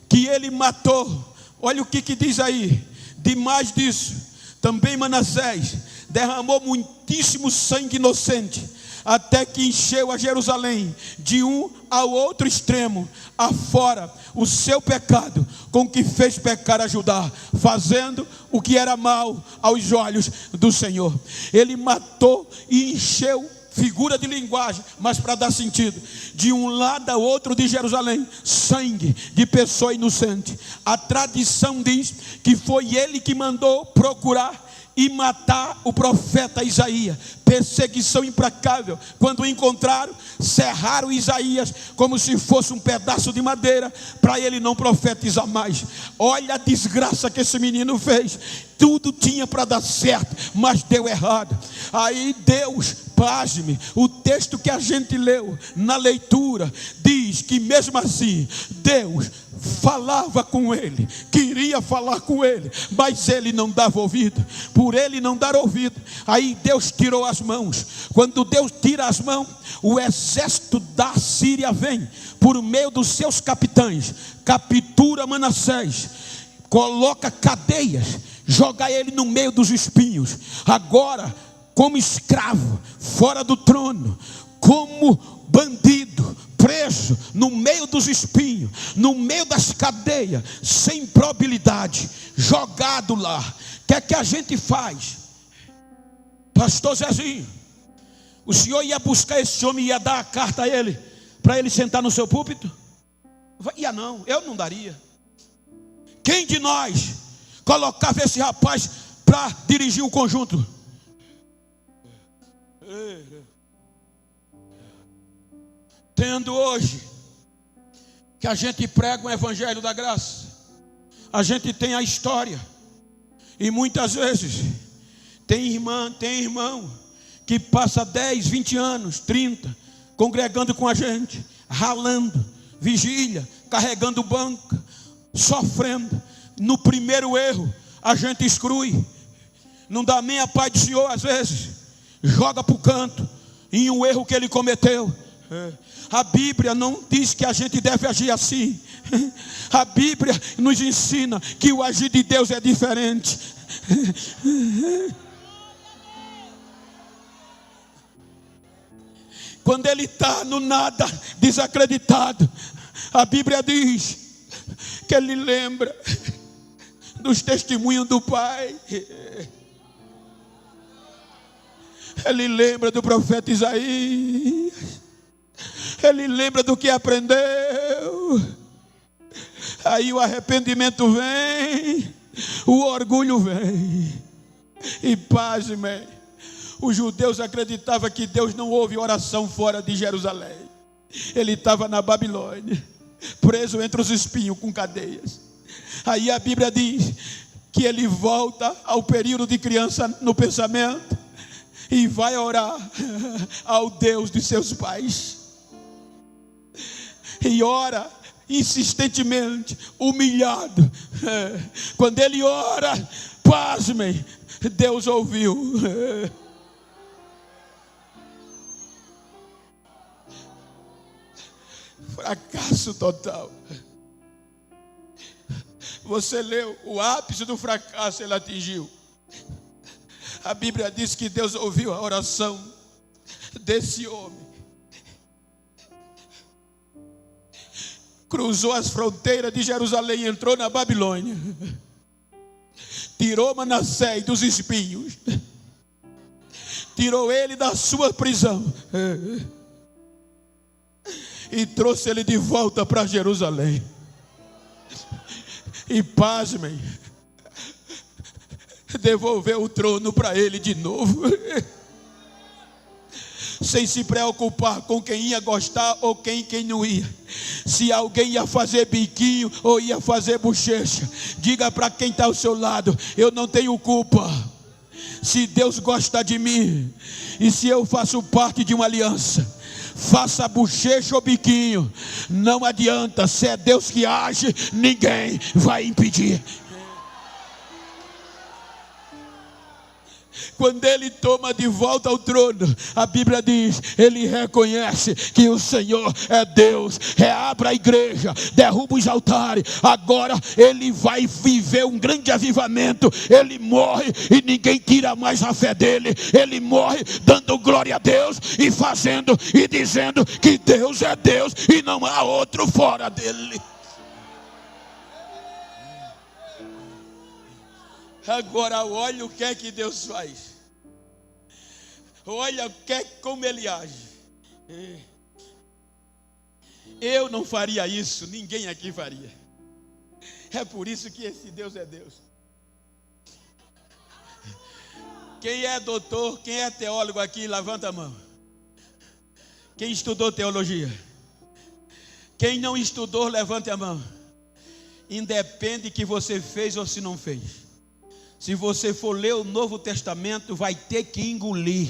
que ele matou. Olha o que diz aí. Demais disso, também Manassés derramou muitíssimo sangue inocente, até que encheu a Jerusalém de um ao outro extremo, afora o seu pecado, com que fez pecar a Judá, fazendo o que era mal aos olhos do Senhor. Ele matou e encheu, figura de linguagem, mas para dar sentido, de um lado ao outro de Jerusalém, sangue de pessoa inocente. A tradição diz que foi ele que mandou procurar e matar o profeta Isaías. Perseguição implacável. Quando o encontraram, serraram Isaías como se fosse um pedaço de madeira, para ele não profetizar mais. Olha a desgraça que esse menino fez. Tudo tinha para dar certo, mas deu errado. Aí Deus, pasme, o texto que a gente leu na leitura diz que mesmo assim Deus falava com ele, queria falar com ele, mas ele não dava ouvido. Por ele não dar ouvido, aí Deus tirou as mãos. Quando Deus tira as mãos, o exército da Síria vem por meio dos seus capitães, captura Manassés, coloca cadeias, joga ele no meio dos espinhos. Agora, como escravo, fora do trono, como bandido, preso no meio dos espinhos, no meio das cadeias, sem probabilidade, jogado lá. O que é que a gente faz? Pastor Zezinho, o senhor ia buscar esse homem e ia dar a carta a ele, para ele sentar no seu púlpito? Ia não, eu não daria. Quem de nós colocava esse rapaz para dirigir o conjunto? Tendo hoje que a gente prega o evangelho da graça, a gente tem a história, e muitas vezes tem irmão que passa 10, 20 anos, 30 congregando com a gente, ralando, vigília, carregando banca, sofrendo. No primeiro erro a gente exclui, não dá nem a paz do Senhor, às vezes joga para o canto em um erro que ele cometeu. A Bíblia não diz que a gente deve agir assim. A Bíblia nos ensina que o agir de Deus é diferente. Quando ele está no nada, desacreditado, a Bíblia diz que ele lembra dos testemunhos do Pai. Ele lembra do profeta Isaías. Ele lembra do que aprendeu. Aí o arrependimento vem, o orgulho vem. E pasmem, os judeus acreditavam que Deus não ouve oração fora de Jerusalém. Ele estava na Babilônia, preso entre os espinhos com cadeias. Aí a Bíblia diz que ele volta ao período de criança no pensamento e vai orar ao Deus de seus pais. E ora, insistentemente, humilhado. Quando ele ora, pasmem, Deus ouviu. Fracasso total. Você leu o ápice do fracasso, ele atingiu. A Bíblia diz que Deus ouviu a oração desse homem. Cruzou as fronteiras de Jerusalém, entrou na Babilônia. Tirou Manassés dos espinhos. Tirou ele da sua prisão. E trouxe ele de volta para Jerusalém. E pasmem, devolveu o trono para ele de novo. Sem se preocupar com quem ia gostar ou quem não ia. Se alguém ia fazer biquinho ou ia fazer bochecha, diga para quem está ao seu lado: eu não tenho culpa. Se Deus gosta de mim, e se eu faço parte de uma aliança, faça bochecha ou biquinho, não adianta. Se é Deus que age, ninguém vai impedir. Quando ele toma de volta o trono, a Bíblia diz, ele reconhece que o Senhor é Deus, reabra a igreja, derruba os altares. Agora ele vai viver um grande avivamento. Ele morre e ninguém tira mais a fé dele. Ele morre dando glória a Deus e fazendo e dizendo que Deus é Deus e não há outro fora dele. Agora olha o que é que Deus faz. Olha como ele age. Eu não faria isso, ninguém aqui faria. É por isso que esse Deus é Deus. Quem é doutor, quem é teólogo aqui, levanta a mão. Quem estudou teologia? Quem não estudou, levante a mão. Independe que você fez ou se não fez. Se você for ler o Novo Testamento, vai ter que engolir.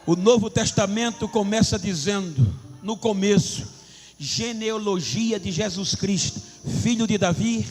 O Novo Testamento começa dizendo, no começo, genealogia de Jesus Cristo, filho de Davi,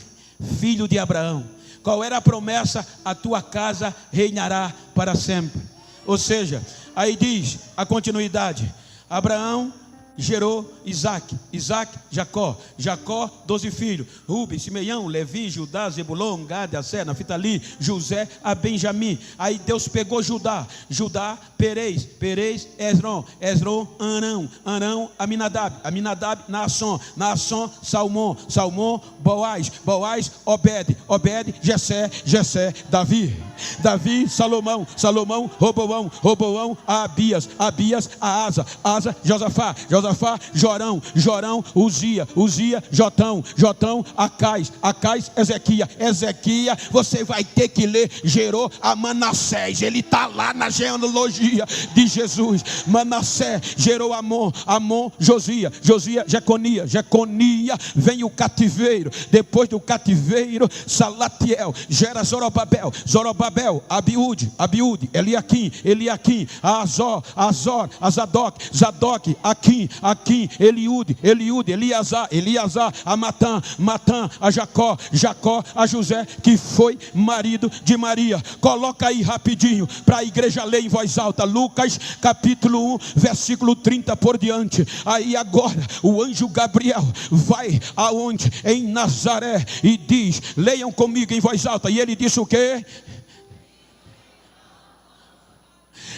filho de Abraão. Qual era a promessa? A tua casa reinará para sempre. Ou seja, aí diz a continuidade: Abraão gerou Isaac, Isaac, Jacó, Jacó, 12 filhos, Rubem, Simeão, Levi, Judá, Zebulon, Gade, Aser, Naftali, José, a Benjamim. Aí Deus pegou Judá, Judá, Perez, Perez, Esrom, Esrom, Arão, Arão, Aminadab, Aminadab, Naasson, Naasson, Salmão, Salmão, Boaz, Boaz, Obed, Obed, Jessé, Jessé, Davi, Davi, Salomão, Salomão, Roboão, Roboão, Abias, Abias, Asa, Asa, Josafá, Josafá, Jorão, Jorão, Uzia, Uzia, Jotão, Jotão, Acais, Acais, Ezequias, Ezequias, você vai ter que ler, gerou a Manassés, ele está lá na genealogia de Jesus. Manassés gerou Amon, Amon, Josia, Josia, Jeconia, Jeconia, vem o cativeiro, depois do cativeiro, Salatiel, gera Zorobabel, Zorobabel, Abiúde, Abiúde, Eliaquim, Eliaquim, Azor, Azor, Azadoc, Zadoc, Aquim, Aquim, Eliúde, Eliúde, Eliasar, Eliasar, a Matã, Matã, a Jacó, Jacó, a José, que foi marido de Maria. Coloca aí rapidinho, para a igreja ler em voz alta, Lucas capítulo 1, versículo 30 por diante. Aí agora, o anjo Gabriel vai aonde? Em Nazaré, e diz, leiam comigo em voz alta, e ele disse o quê?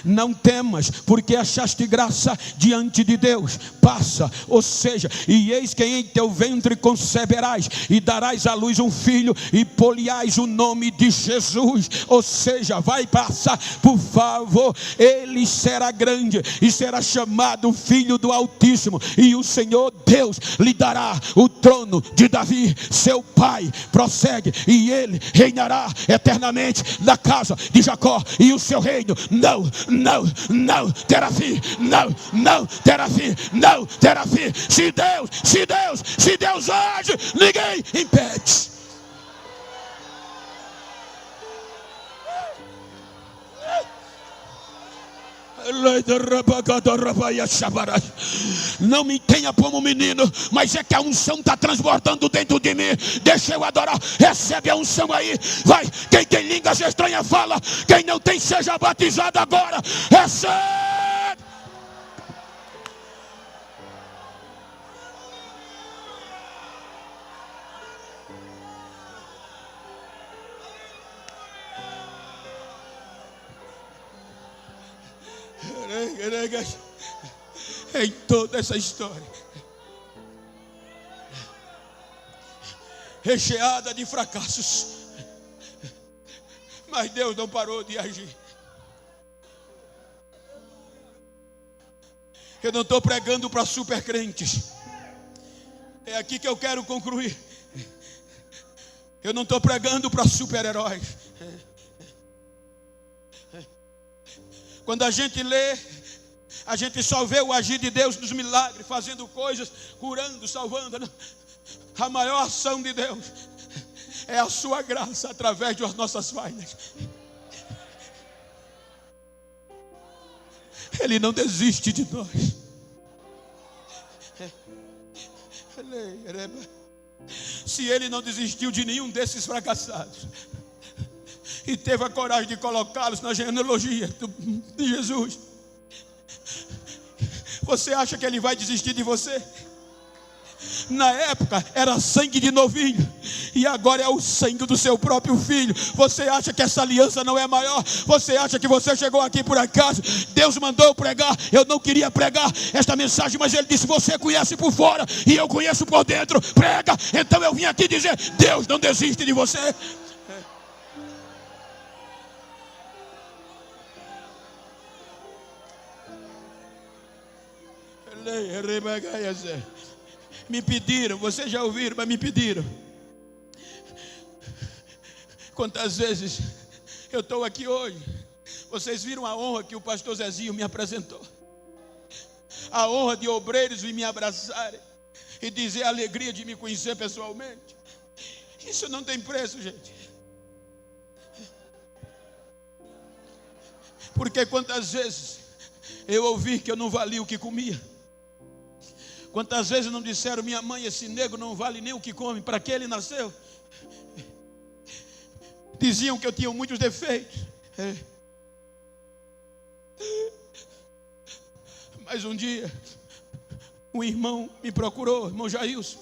Não temas, porque achaste graça diante de Deus. Passa, ou seja, e eis que em teu ventre conceberás e darás à luz um filho e poliás o nome de Jesus. Ou seja, vai passar, por favor, ele será grande e será chamado Filho do Altíssimo, e o Senhor Deus lhe dará o trono de Davi, seu pai. Prossegue, e ele reinará eternamente na casa de Jacó, e o seu reino não terá fim, não terá fim, não terá fim. Se Deus age, ninguém impede. Não me tenha como menino, mas é que a unção está transbordando dentro de mim. Deixa eu adorar. Recebe a unção aí. Vai, quem tem línguas estranhas fala. Quem não tem seja batizado agora. Recebe. Em toda essa história recheada de fracassos, mas Deus não parou de agir. Eu não estou pregando para super crentes. É aqui que eu quero concluir. Eu não estou pregando para super-heróis. Quando a gente lê, a gente só vê o agir de Deus nos milagres, fazendo coisas, curando, salvando. A maior ação de Deus é a sua graça através das nossas falhas. Ele não desiste de nós. Se Ele não desistiu de nenhum desses fracassados e teve a coragem de colocá-los na genealogia de Jesus, você acha que Ele vai desistir de você? Na época era sangue de novinho, e agora é o sangue do seu próprio filho. Você acha que essa aliança não é maior? Você acha que você chegou aqui por acaso? Deus mandou eu pregar. Eu não queria pregar esta mensagem, mas Ele disse: você conhece por fora e eu conheço por dentro. Prega. Então eu vim aqui dizer: Deus não desiste de você. Me pediram, vocês já ouviram, mas me pediram. Quantas vezes eu estou aqui hoje? Vocês viram a honra que o pastor Zezinho me apresentou. A honra de obreiros vir me abraçarem e dizer a alegria de me conhecer pessoalmente. Isso não tem preço, gente. Porque quantas vezes eu ouvi que eu não valia o que comia. Quantas vezes não disseram: minha mãe, esse negro não vale nem o que come, para que ele nasceu? Diziam que eu tinha muitos defeitos. Mas um dia, um irmão me procurou, irmão Jailson,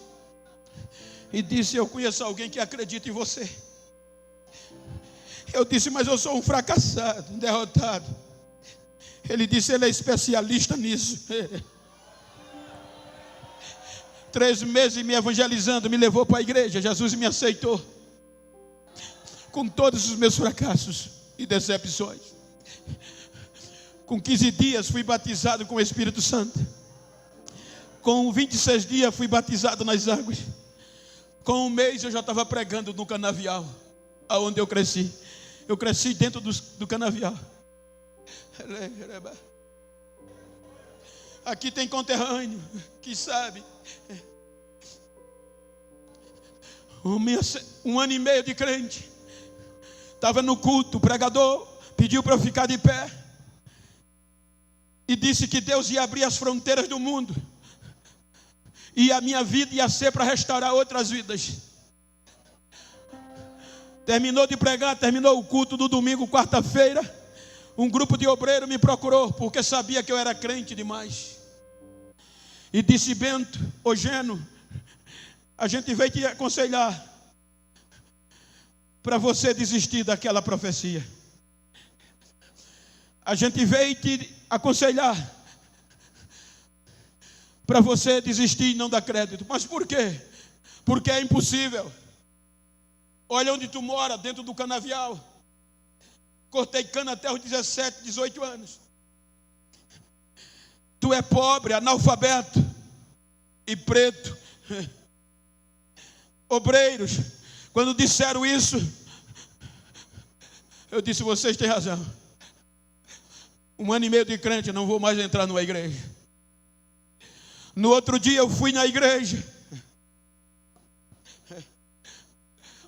e disse: eu conheço alguém que acredita em você. Eu disse: mas eu sou um fracassado, um derrotado. Ele disse: ele é especialista nisso. 3 meses me evangelizando, me levou para a igreja. Jesus me aceitou, com todos os meus fracassos e decepções. Com 15 dias fui batizado com o Espírito Santo. Com 26 dias fui batizado nas águas. Com 1 mês eu já estava pregando no canavial, aonde eu cresci. Eu cresci dentro do canavial. Aqui tem conterrâneo que sabe. 1 ano e meio de crente. Estava no culto, o pregador pediu para eu ficar de pé e disse que Deus ia abrir as fronteiras do mundo, e a minha vida ia ser para restaurar outras vidas. Terminou de pregar, terminou o culto do domingo, quarta-feira. Um grupo de obreiros me procurou, porque sabia que eu era crente demais, e disse: Bento, Ogeno, a gente veio te aconselhar para você desistir daquela profecia. A gente veio te aconselhar para você desistir e não dar crédito. Mas por quê? Porque é impossível. Olha onde tu mora, dentro do canavial. Cortei cana até os 17, 18 anos. Tu é pobre, analfabeto e preto. Obreiros, quando disseram isso, eu disse: vocês têm razão. 1 ano e meio de crente, não vou mais entrar numa igreja. No outro dia eu fui na igreja,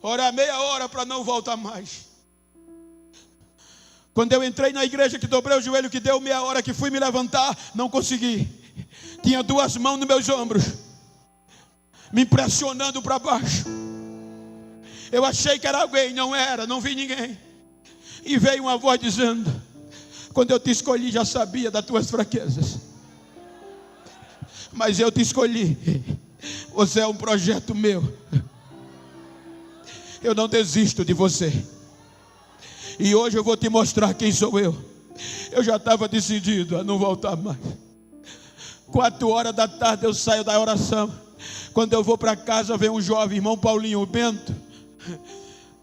orar meia hora para não voltar mais. Quando eu entrei na igreja, que dobrei o joelho, que deu meia hora, que fui me levantar, não consegui. Tinha 2 mãos nos meus ombros, me pressionando para baixo. Eu achei que era alguém, não era, não vi ninguém. E veio uma voz dizendo: quando eu te escolhi, já sabia das tuas fraquezas, mas eu te escolhi. Você é um projeto meu. Eu não desisto de você. E hoje eu vou te mostrar quem sou eu. Eu já estava decidido a não voltar mais. 4 horas da tarde eu saio da oração. Quando eu vou para casa, vem um jovem, irmão Paulinho, o Bento.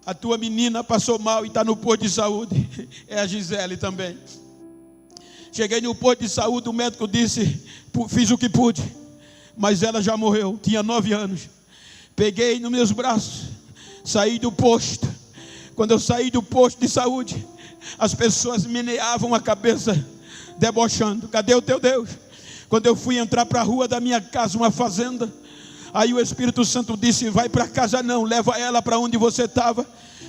A tua menina passou mal e está no posto de saúde. É a Gisele também. Cheguei no posto de saúde, o médico disse: fiz o que pude, mas ela já morreu, tinha 9 anos. Peguei nos meus braços, saí do posto. Quando eu saí do posto de saúde, as pessoas meneavam a cabeça, debochando: cadê o teu Deus? Quando eu fui entrar para a rua da minha casa, uma fazenda, aí o Espírito Santo disse: vai para casa não, leva ela para onde você estava,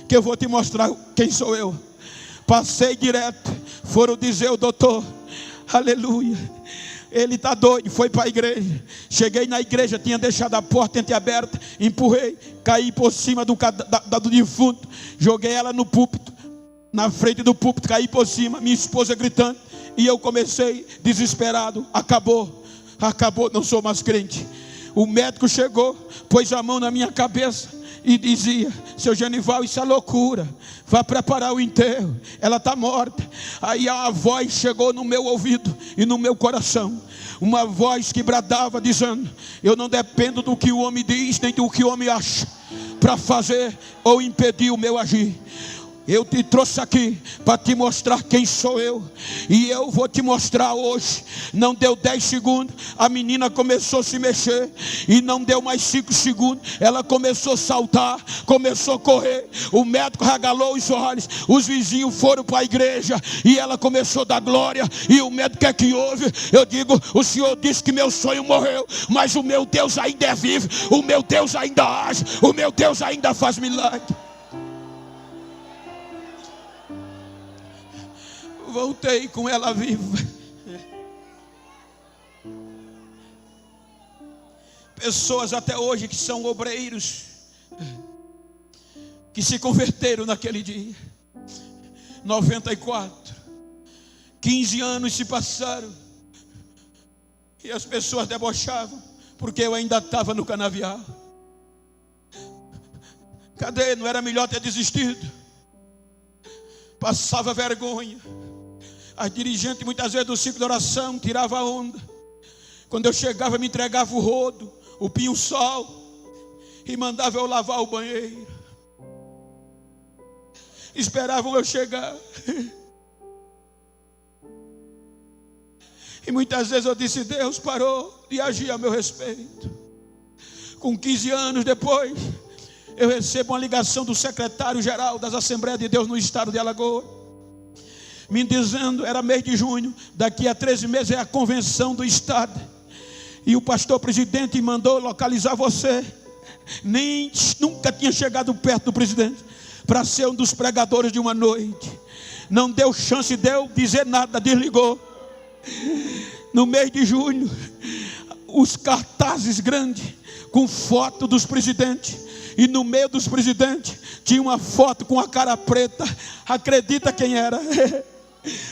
que eu vou te mostrar quem sou eu. Passei direto, foram dizer o doutor, aleluia, ele está doido, foi para a igreja. Cheguei na igreja, tinha deixado a porta entreaberta, empurrei, caí por cima do defunto, joguei ela no púlpito, na frente do púlpito, caí por cima, minha esposa gritando, e eu comecei desesperado: acabou, não sou mais crente. O médico chegou, pôs a mão na minha cabeça e dizia: seu Genival, isso é loucura, vá preparar o enterro, ela está morta. Aí a voz chegou no meu ouvido e no meu coração, uma voz que bradava dizendo: eu não dependo do que o homem diz, nem do que o homem acha, para fazer ou impedir o meu agir. Eu te trouxe aqui para te mostrar quem sou eu, e eu vou te mostrar hoje. Não deu 10 segundos, a menina começou a se mexer, e não deu mais 5 segundos, ela começou a saltar, começou a correr. O médico regalou os olhos, os vizinhos foram para a igreja, e ela começou a dar glória. E o médico: é que houve? Eu digo: o Senhor disse que meu sonho morreu, mas o meu Deus ainda é vivo, o meu Deus ainda age, o meu Deus ainda faz milagre. Voltei com ela viva. Pessoas até hoje que são obreiros, que se converteram naquele dia. 94, 15 anos se passaram, e as pessoas debochavam, porque eu ainda estava no canavial. Cadê? Não era melhor ter desistido? Passava vergonha. As dirigentes muitas vezes do ciclo de oração tiravam a onda. Quando eu chegava, me entregava o rodo, o pinho-sol, e mandava eu lavar o banheiro. Esperavam eu chegar. E muitas vezes eu disse: Deus parou de agir a meu respeito. Com 15 anos depois, eu recebo uma ligação do secretário-geral das Assembleias de Deus no estado de Alagoas, me dizendo, era mês de junho, daqui a 13 meses é a convenção do estado, e o pastor presidente mandou localizar você. Nunca tinha chegado perto do presidente para ser um dos pregadores de uma noite. Não deu chance de eu dizer nada, desligou. No mês de julho, os cartazes grandes com foto dos presidentes, e no meio dos presidentes tinha uma foto com a cara preta. Acredita quem era?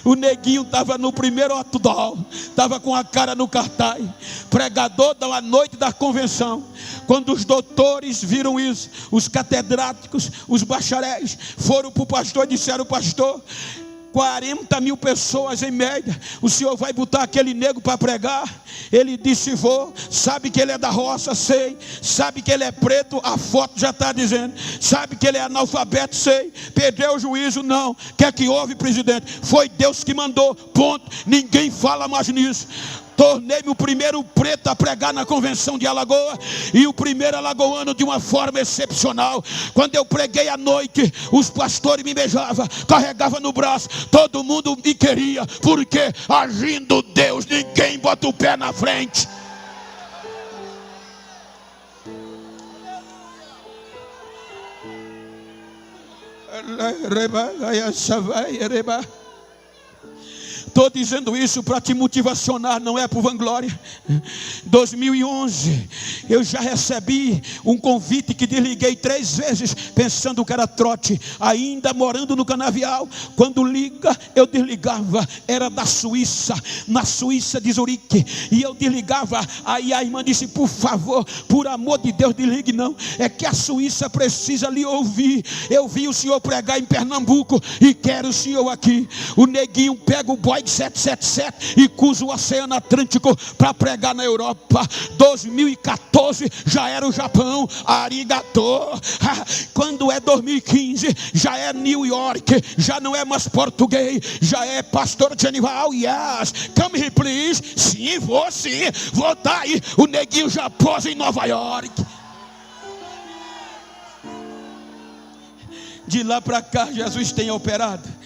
O neguinho estava no primeiro outdoor, estava com a cara no cartaz, pregador da noite da convenção. Quando os doutores viram isso, os catedráticos, os bacharéis, foram para o pastor e disseram: pastor, 40 mil pessoas em média, o senhor vai botar aquele negro para pregar? Ele disse: vou. Sabe que ele é da roça? Sei. Sabe que ele é preto? A foto já está dizendo. Sabe que ele é analfabeto? Sei. Perdeu o juízo? Não. Quer que houve, presidente? Foi Deus que mandou, ponto. Ninguém fala mais nisso. Tornei-me o primeiro preto a pregar na convenção de Alagoas, e o primeiro alagoano de uma forma excepcional. Quando eu preguei à noite, os pastores me beijavam, carregavam no braço, todo mundo me queria, porque agindo Deus, ninguém bota o pé na frente. estou dizendo isso para te motivacionar, não é por vanglória. 2011, eu já recebi um convite que desliguei 3 vezes, pensando que era trote, ainda morando no Canavial. Quando liga, eu desligava, era da Suíça, na Suíça de Zurique, e eu desligava. Aí a irmã disse: por favor, por amor de Deus, desligue não, é que a Suíça precisa lhe ouvir. Eu vi o senhor pregar em Pernambuco e quero o senhor aqui. O neguinho pega o Boeing 777 e cruza o Oceano Atlântico para pregar na Europa. 2014 já era o Japão, arigato. Quando é 2015 já é New York, já não é mais português, já é pastor Genival. Yes, come here please. Sim, vou estar aí. O neguinho já posa em Nova York. De lá para cá Jesus tem operado.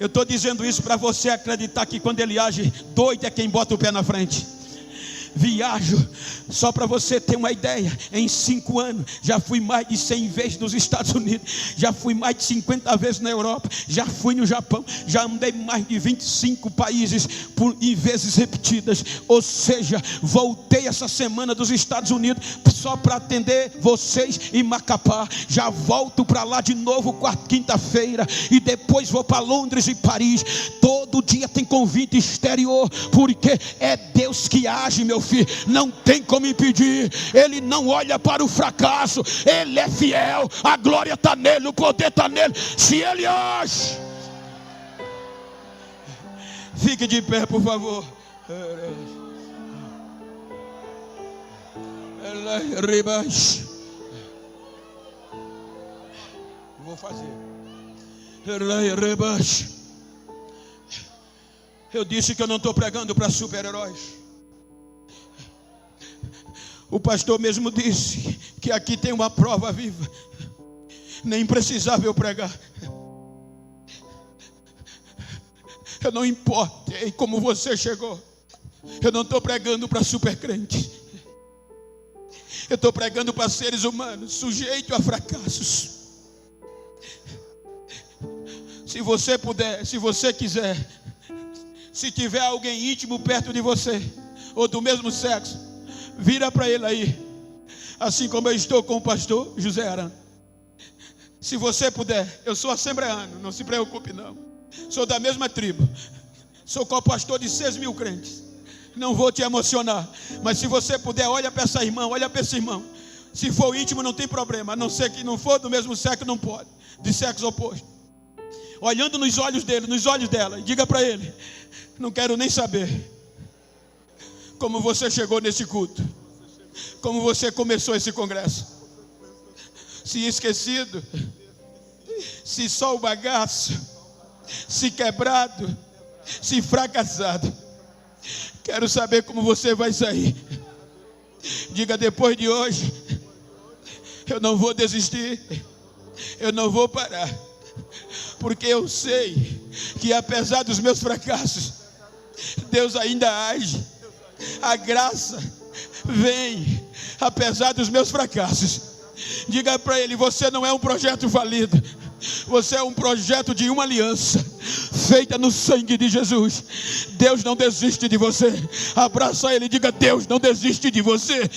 Eu estou dizendo isso para você acreditar que quando Ele age, doido é quem bota o pé na frente. Viajo, só para você ter uma ideia, em 5 anos, já fui mais de 100 vezes nos Estados Unidos, já fui mais de 50 vezes na Europa, já fui no Japão, já andei mais de 25 países em vezes repetidas. Ou seja, voltei essa semana dos Estados Unidos só para atender vocês em Macapá. Já volto para lá de novo quinta-feira, e depois vou para Londres e Paris. Todo dia tem convite exterior, porque é Deus que age, meu filho, não tem como impedir. Ele não olha para o fracasso, Ele é fiel, a glória está nele, o poder está nele. Se Ele age, fique de pé, por favor. Vou fazer. Eu disse que eu não estou pregando para super-heróis. O pastor mesmo disse que aqui tem uma prova viva. Nem precisava eu pregar. Eu não importei como você chegou. Eu não estou pregando para super crente. Eu estou pregando para seres humanos sujeitos a fracassos. Se você puder, se você quiser, se tiver alguém íntimo perto de você, ou do mesmo sexo, vira para ele aí, assim como eu estou com o pastor José Arana. Se você puder, eu sou assembleano, não se preocupe não. Sou da mesma tribo, sou co-pastor de 6.000 crentes. Não vou te emocionar, mas se você puder, olha para essa irmã, olha para esse irmão. Se for íntimo não tem problema, a não ser que não for do mesmo sexo, não pode, de sexo oposto. Olhando nos olhos dele, nos olhos dela, e diga para ele: não quero nem saber como você chegou nesse culto, como você começou esse congresso. Se esquecido, se só o bagaço, se quebrado, se fracassado. Quero saber como você vai sair. Diga: depois de hoje, eu não vou desistir, eu não vou parar, porque eu sei que apesar dos meus fracassos, Deus ainda age. A graça vem apesar dos meus fracassos. Diga para ele: você não é um projeto falido, você é um projeto de uma aliança feita no sangue de Jesus. Deus não desiste de você. Abraça ele e diga: Deus não desiste de você.